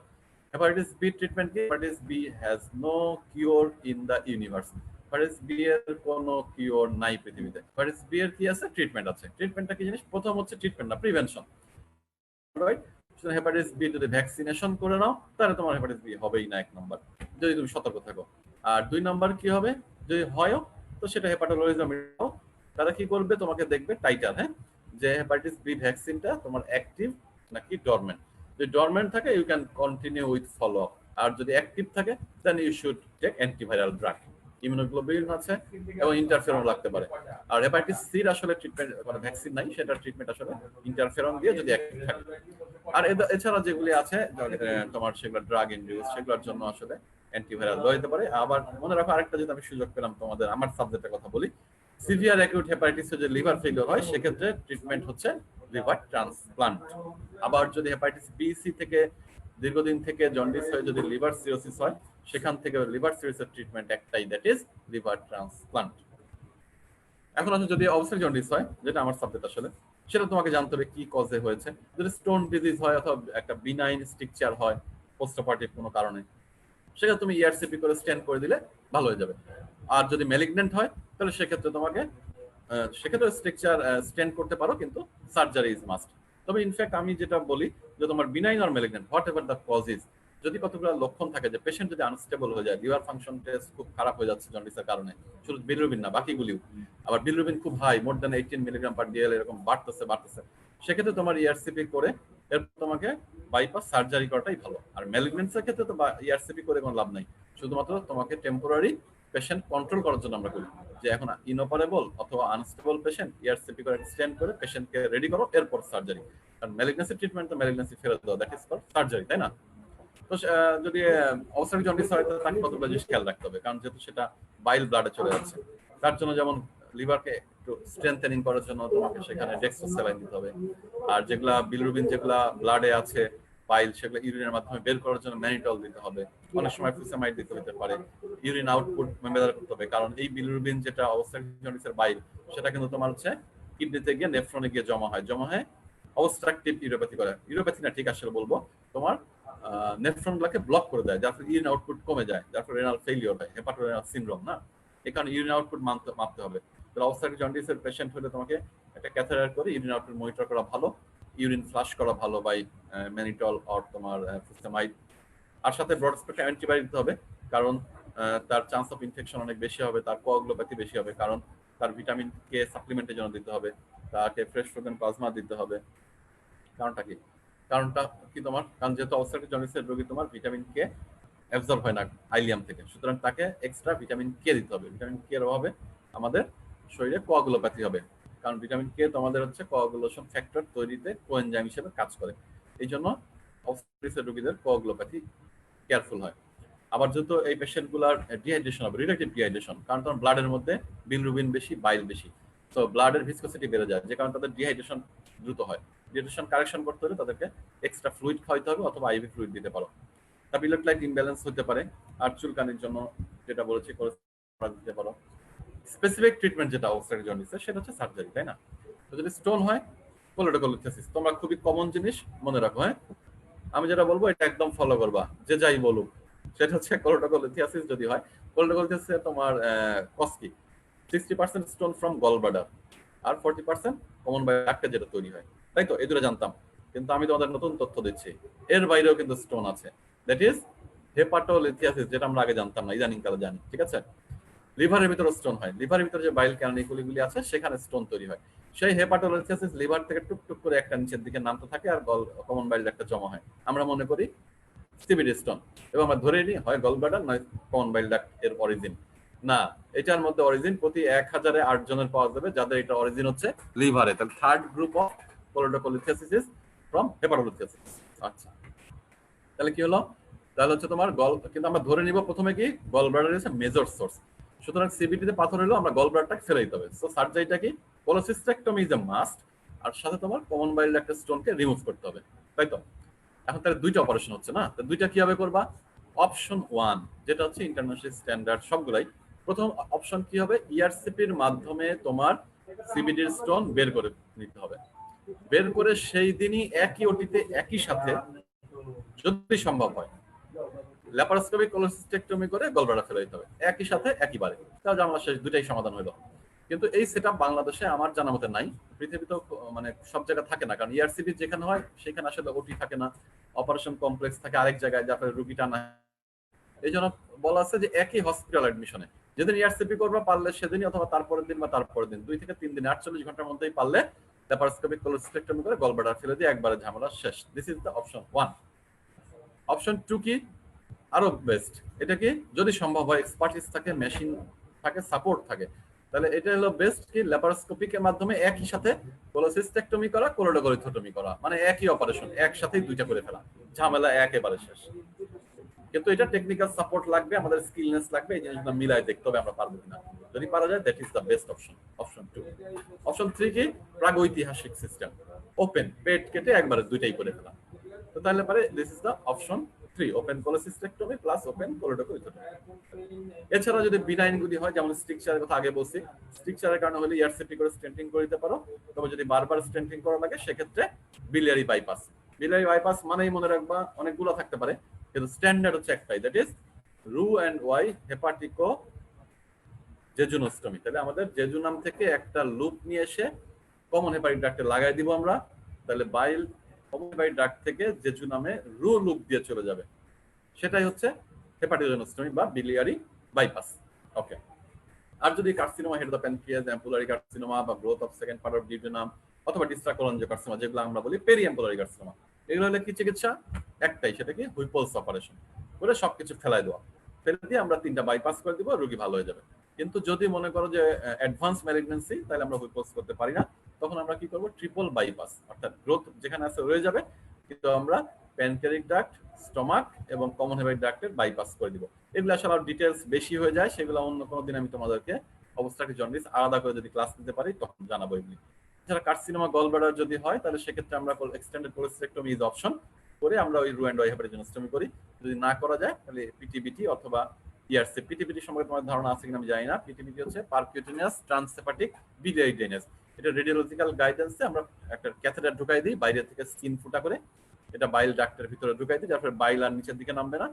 [SPEAKER 2] হেপাটাইটিস B ট্রিটমেন্ট কি? Hepatitis B has no cure in the universe. Hepatitis B এর কোনো কিওর নাই পৃথিবীতে। হেপাটাইটিস B এর কি আছে? ট্রিটমেন্ট আছে। ট্রিটমেন্টটা কি জিনিস? প্রথম হচ্ছে ট্রিটমেন্ট না, প্রিভেনশন, রাইট? হেপাটাইটিস B যদি ভ্যাকসিনেশন করে নাও, তাহলে তোমার হেপাটাইটিস B হবেই না, 1 নাম্বার, যদি তুমি সতর্ক থাকো। আর 2 নাম্বার কি হবে? যদি হয়ও, তো সেটা হেপাটোলজিজম, তারা কি করবে? তোমাকে দেখবে টাইটার, হ্যাঁ, যে হেপাটাইটিস B ভ্যাকসিনটা তোমার অ্যাক্টিভ নাকি ডরমেন্ট। যদি ডরমেন্ট থাকে, you can continue with follow up, আর যদি অ্যাক্টিভ থাকে, then you should take antiviral drug. Immunoglobulin আছে এবং ইন্টারফেরন লাগতে পারে। আর হেপাটাইটিস সি আসলে ট্রিটমেন্ট মানে ভ্যাকসিন নাই, সেটা ট্রিটমেন্ট আসলে ইন্টারফেরন দিয়ে যদি অ্যাক্টিভ থাকে। আর এছাড়া যেগুলি আছে তোমার সেগুলো ড্রাগ ইনডিউস, সেগুলোর জন্য আসলে অ্যান্টিভাইরাল দেওয়া যেতে পারে। আবার মনে রাখো, আরেকটা যদি আমি সুযোগ পেলাম তোমাদের, আমার সাবজেক্টের কথা বলি, সিভিয়ার অ্যাকিউট হেপাটাইটিসে যে লিভার ফেলিওর হয়, সেক্ষেত্রে ট্রিটমেন্ট হচ্ছে লিভার ট্রান্সপ্লান্ট। আবার যদি হেপাটাইটিস B, C থেকে দীর্ঘদিন থেকে জন্ডিস হয়ে যদি লিভার সিরোসিস হয়, সেখান থেকে লিভার সিরোসিসের ট্রিটমেন্ট একটাই, দ্যাট ইজ লিভার ট্রান্সপ্লান্ট। এখন আছে যদি অবস্ট্রাকটিভ জন্ডিস হয়, যেটা আমার সাবজেক্ট আসলে, সেটা তোমাকে জানতে হবে কি কজে হয়েছে। যদি স্টোন ডিজিজ হয় অথবা একটা বিনাইন স্ট্রাকচার হয় পোস্টঅপারেটিভ কোনো কারণে, সেটা তুমি ERCP করে স্ট্যান্ড করে দিলে ভালো হয়ে যাবে। আর যদি ম্যালিগন্যান্ট হয়, তাহলে সেক্ষেত্রে তোমাকে সেক্ষেত্রে স্ট্রাকচার স্ট্যান্ড করতে পারো, কিন্তু সার্জারি ইজ মাস্ট। তবে ইনফ্যাক্ট আমি যেটা বলি যে তোমার বিনাইন আর malignant, whatever the cause is, যদি কতগুলো লক্ষণ থাকে যে পেশেন্ট যদি আনস্টেবল হয়ে যায়, লিভার ফাংশন টেস্ট খুব খারাপ হয়ে যাচ্ছে জন্ডিসের কারণে, শুধু বিলিরুবিন না বাকিগুলিও, আবার বিলিরুবিন খুব high, more than 18 milligram per DL এরকম বাড়তেছে, সেক্ষেত্রে তোমার ইআরসিপি করে এরপর তোমাকে বাইপাস সার্জারি করাটাই ভালো। আর ম্যালিগনেন্সের ক্ষেত্রে তো ইআরসিপি করে কোনো লাভ নাই, শুধুমাত্র তোমাকে টেম্পোরারি পেশেন্ট কন্ট্রোল করার জন্য আমরা করি, যে এখন ইনঅপারেবল অথবা আনস্টেবল পেশেন্ট, ইআরসিপি করে এক্সটেন্ড করে পেশেন্টকে রেডি করো, এরপর সার্জারি। কারণ ম্যালিগনেন্সি ট্রিটমেন্ট তো ম্যালিগনেন্সি ফেরত দেওয়া, দ্যাট ইজ ফর সার্জারি, তাই না? তো যদি অবস্থায় জন্ডিস হয় তাকে কতগুলো জিনিস খেয়াল রাখতে হবে, কারণ যেহেতু সেটা বাইল ব্লাডে চলে যাচ্ছে, তার জন্য যেমন লিভারকে একটু স্ট্রেংথেনিং করার জন্য তোমাকে সেখানে ডেক্সট্রোস্যালাইন দিতে হবে। আর যেগুলা বিলিরুবিন যেগুলা ব্লাডে আছে বাইল, সেগুলো ইউরিনের মাধ্যমে বের করার জন্য ম্যানিটল দিতে হবে। অনেক সময় ফুসামাইড দিতে হতে পারে। ইউরিন আউটপুট মেজার করতে হবে, কারণ এই বিলিরুবিন যেটা অবস্থায় জন্ডিসের বাইল, সেটা কিন্তু তোমার হচ্ছে কিডনিতে গিয়ে নেফ্রনে গিয়ে জমা হয় অবস্ট্রাকটিভ ইউরোপ্যাথি করে, ইউরোপ্যাথি না ঠিক আসলে বলবো, তোমার নেফ্রনগুলোকে ব্লক করে দেয়, যার ফলে ইউরিন আউটপুট কমে যায়, যার ফলে রেনাল ফেইলিওর হয়, হেপাটোরেনাল সিনড্রোম না। এই কারণে ইউরিন আউটপুট মাপতে হবে। তো অবস্থায় জন্ডিসের পেশেন্ট হলে তোমাকে একটা ক্যাথেটার করে ইউরিন আউটপুট মনিটর করা ভালো, ইউরিন ফ্লাশ করা ভালো বাই ম্যানিটল অর তোমার ফুসামাইড। আর সাথে ব্রড স্পেকট্রাম অ্যান্টিবায়োটিক দিতে হবে, কারণ তার চান্স অফ ইনফেকশন অনেক বেশি হবে, তার কোয়াগুলোপ্যাথি বেশি হবে, কারণ তার ভিটামিন কে সাপ্লিমেন্টের জন্য দিতে হবে, তাকে ফ্রেশ ফ্রোজেন প্লাজমা দিতে হবে। কারণটা কি তোমার, কারণ যেহেতু অবস্ট্রাকটিভ জন্ডিসের রোগী তোমার ভিটামিন কে অ্যাবজর্ব হয় না আইলিয়াম থেকে, সুতরাং তাকে এক্সট্রা ভিটামিন কে দিতে হবে। ভিটামিন কে এর অভাবে আমাদের শরীরে কোয়াগুলোপ্যাথি হবে, কারণ ভিটামিন কে তোমাদের হচ্ছে কোয়াগুলেশন ফ্যাক্টর তৈরিতে কোএনজাইম হিসেবে কাজ করে। এই জন্য অবস্ট্রাকটিভ রোগীদের কোয়াগুলোপ্যাথি কেয়ারফুল হয়। আবার যেহেতু এই পেশেন্টগুলোর ডিহাইড্রেশন হবে, রিলেটিভ ডিহাইড্রেশন, কারণ তোমার ব্লাডের মধ্যে বিলিরুবিন বেশি, বাইল বেশি, তো ব্লাডের ভিসকোসিটি বেড়ে যায়, যে কারণে তাদের ডিহাইড্রেশন দ্রুত হয়। ডিহাইড্রেশন কারেকশন করতে হলে তাদেরকে এক্সট্রা ফ্লুইড খাওয়াইতে হবে, অথবা আইভি ফ্লুইড দিতে পারো। তারপর ইলেকট্রোলাইট ইমব্যালেন্স হতে পারে, আর চুলকানির জন্য যেটা বলেছি করে দিতে পারো। স্পেসিফিক ট্রিটমেন্ট যেটা অবস্ট্রাকটিভ জন্ডিসে, সেটা হচ্ছে সার্জারি, তাই না? তো যদি স্টোন হয়, কোলোরেক্টাল, তোমরা খুবই কমন জিনিস মনে রাখো, হ্যাঁ? আমি যেটা বলবো এটা একদম ফলো করবা, যে যাই বলুক, সেটা হচ্ছে কোলোরেক্টাল যদি হয়, কোলোরেক্টাল তোমার কজ কি 60% স্টোন ফ্রম গলব্লাডার আর 40% কমন বাই ডাক্টে যেটা তৈরি হয়, তাই তো? এই দুটো জানতাম, কিন্তু আমি তোমাদের নতুন তথ্য দিচ্ছি, এর বাইরেও কিন্তু স্টোন আছে, দ্যাট ইজ হেপাটোলিথিয়াসিস, যেটা আমরা আগে জানতাম না, ইদানিং কালে জানি, ঠিক আছে? লিভারের ভিতরে স্টোন হয়, লিভারের ভিতরে যে বাইল ক্যানিকুলিগুলি আছে সেখানে স্টোন তৈরি হয়। সেই হেপাটোলিথিয়াসিস লিভার থেকে টুকটুক করে একটা নিচের দিকে নামতে থাকে, আর কমন বাইল একটা জমা হয়, আমরা মনে করি সিবিডি স্টোন, এবং আমরা ধরে নিই হয় গলব্লাডার নয় কমন বাইল ডাক্ট এর অরিজিন। না, এটার মধ্যে অরিজিন প্রতি 1000-এ 8 জনের পাওয়া যাবে যাদের এটা অরিজিন হচ্ছে লিভারে। তাহলে third group of colorectal is from hepatolithiasis. আচ্ছা, তাহলে কি হলো? তাহলে হচ্ছে তোমার কিন্তু আমরা ধরে নিব প্রথমে কি গলব্লাডার ইজ মেজর সোর্স, সুতরাং সিবিটিতে পাথর হলো আমরা গলব্লাডারটাকে ফেলে দিতে হবে। সো সার্জারিটা কি, কোলোসিস্টেক্টমি ইজ এ মাস্ট, আর সাথে তোমার কমন বাইল ডাক্টের স্টোনকে রিমুভ করতে হবে, তাই তো? এখন তাহলে দুইটা অপারেশন হচ্ছে না, তো দুইটা কিভাবে করবা? অপশন 1 যেটা হচ্ছে ইন্টারন্যাশনাল স্ট্যান্ডার্ড সবগুলাই, প্রথম অপশন কি হবে, ইআরসিপির মাধ্যমে তোমার সিবিডির স্টোন বের করে নিতে হবে। বের করে সেই দিনই একই ওটিতে একই সাথে যদি সম্ভব হয় ল্যাপারোস্কোপিক কোলোসিস্টেক্টমি করে গলব্লাডার ফেলে দিতে হবে একই সাথে একইবারে, তাহলে আমরা শেষ দুইটাই সমাধান হলো। কিন্তু এই সেটআপ বাংলাদেশে আমার জানা মতে নাই, পৃথিবীতেও মানে সব জায়গায় থাকে না, কারণ ইআরসিপি যেখানে হয় সেখানে আসলে ওটি থাকে না, অপারেশন কমপ্লেক্স থাকে আরেক জায়গায়, যার ফলে রুগী টানা। এই জন্য বলা আছে যে একই হসপিটাল অ্যাডমিশনে যেদিন ইআরসিপি করবা পারলে সেদিনই, অথবা তারপরের দিন বা তারপরের দিন, 2 থেকে 3 দিন 48 ঘন্টার মধ্যেই পারলে ল্যাপারোস্কোপিক কোলোসিস্টেক্টমি করে গলব্লাডার ফেলে দিয়ে একবারে ঝামেলা শেষ। This is the option 1। Option 2 কি, আরো বেস্ট, এটা কি যদি সম্ভব হয় এক্সপার্টিস থাকে, মেশিন থাকে, সাপোর্ট থাকে, তাহলে এটা হলো বেস্ট কি ল্যাপারোস্কোপিকের মাধ্যমে একই সাথে কোলোসিস্টেক্টমি করা, কোলোরেক্টাল করা, মানে একই অপারেশন একসাথেই দুইটা করে ফেলা, ঝামেলা একেবারে শেষ। কিন্তু এটা টেকনিক্যাল সাপোর্ট লাগবে, আমাদের স্কিলনেস লাগবে, এই জিনিসগুলো মিলাই দেখতে হবে আমরা পারবো কিনা। যদি পারা যায় that is the best option. Option 2। Option 3 কি, প্রাগৈতিহাসিক সিস্টেম, ওপেন পেট কেটে একবারে দুইটাই করে ফেলা। তো তাহলে পারে this is the option 3, open cholecystectomy plus open colorectal. এছাড়া যদি বিনাইন গুলি হয়, যেমন স্ট্রিকচারের কথা আগে বলছি, স্ট্রিকচারের কারণে হলে ইআরসিপি করে স্টেন্টিং করে দিতে পারো, তবে যদি বারবার স্টেন্টিং করা লাগে সেক্ষেত্রে বিলিয়ারি বাইপাস। বিলিয়ারি বাইপাস মানেই মনে রাখবা অনেকগুলো থাকতে পারে, কিন্তু স্ট্যান্ডার্ড হচ্ছে একটাই, দ্যাট ইজ রু অ্যান্ড ওয়াই হেপাটিকো জেজুনোস্টমি। তাহলে আমাদের জেজুনাম থেকে একটা লুপ নিয়ে এসে কমন হেপাটিক ডাক্টে লাগাই দিব আমরা, তাহলে বাইল কমন হেপাটিক ডাক্ট থেকে জেজুনামে রু লুপ দিয়ে চলে যাবে। সেটাই হচ্ছে হেপাটোজেনোস্টমি বা বিলিয়ারি বাইপাস। ওকে। আর যদি carcinoma head of the pancreas, ampullary carcinoma বা growth of second part of duodenum অথবা ডিস্ট্রাকোলঞ্জিওকার্সিনোমা, যেগুলো আমরা বলি পেরিঅ্যাম্পুলারি কার্সিনোমা, এগুলো হলে কি চিকিৎসা? একটাই, সেটা কি হুইপলস অপারেশন করে সবকিছু ফেলাই দেওয়া, ফেলে দিয়ে আমরা 3টা বাইপাস করে দিব, রোগী ভালো হয়ে যাবে। কিন্তু যদি মনে করো যে অ্যাডভান্স ম্যালিগন্যান্সি, তাহলে আমরা হুইপলস করতে পারি না। তখন আমরা কি করব? ট্রিপল বাইপাস, অর্থাৎ গ্রোথ যেখানে আছে রয়ে যাবে, কিন্তু আমরা প্যানক্রিয়াটিক ডাক্ট, স্টমাক এবং কমন হেপাটিক ডাক্টের বাইপাস করে দিব। এগুলো আসলে আর ডিটেলস বেশি হয়ে যায়, সেগুলো অন্য কোনো দিন আমি তোমাদেরকে অবস্ট্রাকটিভ জন্ডিস আলাদা করে যদি ক্লাস নিতে পারি তখন জানাবো এগুলি। এছাড়া কার্সিনোমা গলব্লাডার যদি হয়, তাহলে সেক্ষেত্রে আমরা এক্সটেন্ডেড কোলেস্টেক্টমি ইজ অপশন করে আমরা ওই রুয়েন্ডয় হেপাটোজেনোস্টমি করি। যদি না করা যায় তাহলে পিটিবিটি অথবা ইআরসি। পিটিবিটি সম্পর্কে তোমার ধারণা আছে কিনা আমি জানি না। পিটিবিটি হচ্ছে পারকিউটেনিয়াস ট্রান্সহেপাটিক biliary drainage। এটা রেডিওলজিক্যাল গাইডেন্সে আমরা একটা ক্যাথেটার ঢুকাই দিই বাইরে থেকে স্কিন ফুটা করে, এটা বাইল ডাক্টের ভিতরে ঢুকাই দিই, যার ফলে বাইল আর নিচের দিকে নামবে না,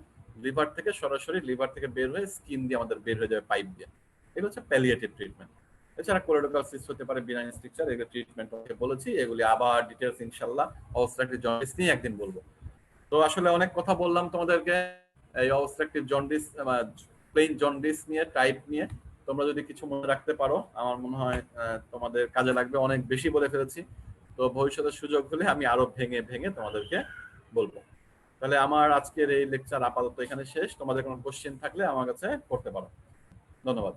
[SPEAKER 2] লিভার থেকে সরাসরি লিভার থেকে বের হয়ে স্কিন দিয়ে আমাদের বের হয়ে যাবে পাইপ দিয়ে। এগুলো হচ্ছে প্যালিয়েটিভ ট্রিটমেন্ট। এছাড়া কোলোরেক্টাল সিস্ট হতে পারে, বিনাইন স্ট্রাকচার, এগুলো ট্রিটমেন্ট বলেছি। এগুলি আবার ডিটেলস ইনশাআল্লাহ অবস্ট্রাকটিভ জন্ডিস নিয়ে একদিন বলবো। তো আসলে অনেক কথা বললাম তোমাদেরকে এই অবস্ট্রাকটিভ জন্ডিস, প্লেন জন্ডিস নিয়ে, টাইপ নিয়ে। তোমরা যদি কিছু মনে রাখতে পারো আমার মনে হয় তোমাদের কাজে লাগবে। অনেক বেশি বলে ফেলেছি, তো ভবিষ্যতে সুযোগ হলে আমি আরো ভেঙে ভেঙে তোমাদেরকে বলবো। তাহলে আমার আজকের এই লেকচার আপাতত এখানে শেষ। তোমাদের কোনো কোশ্চেন থাকলে আমার কাছে করতে পারো। ধন্যবাদ।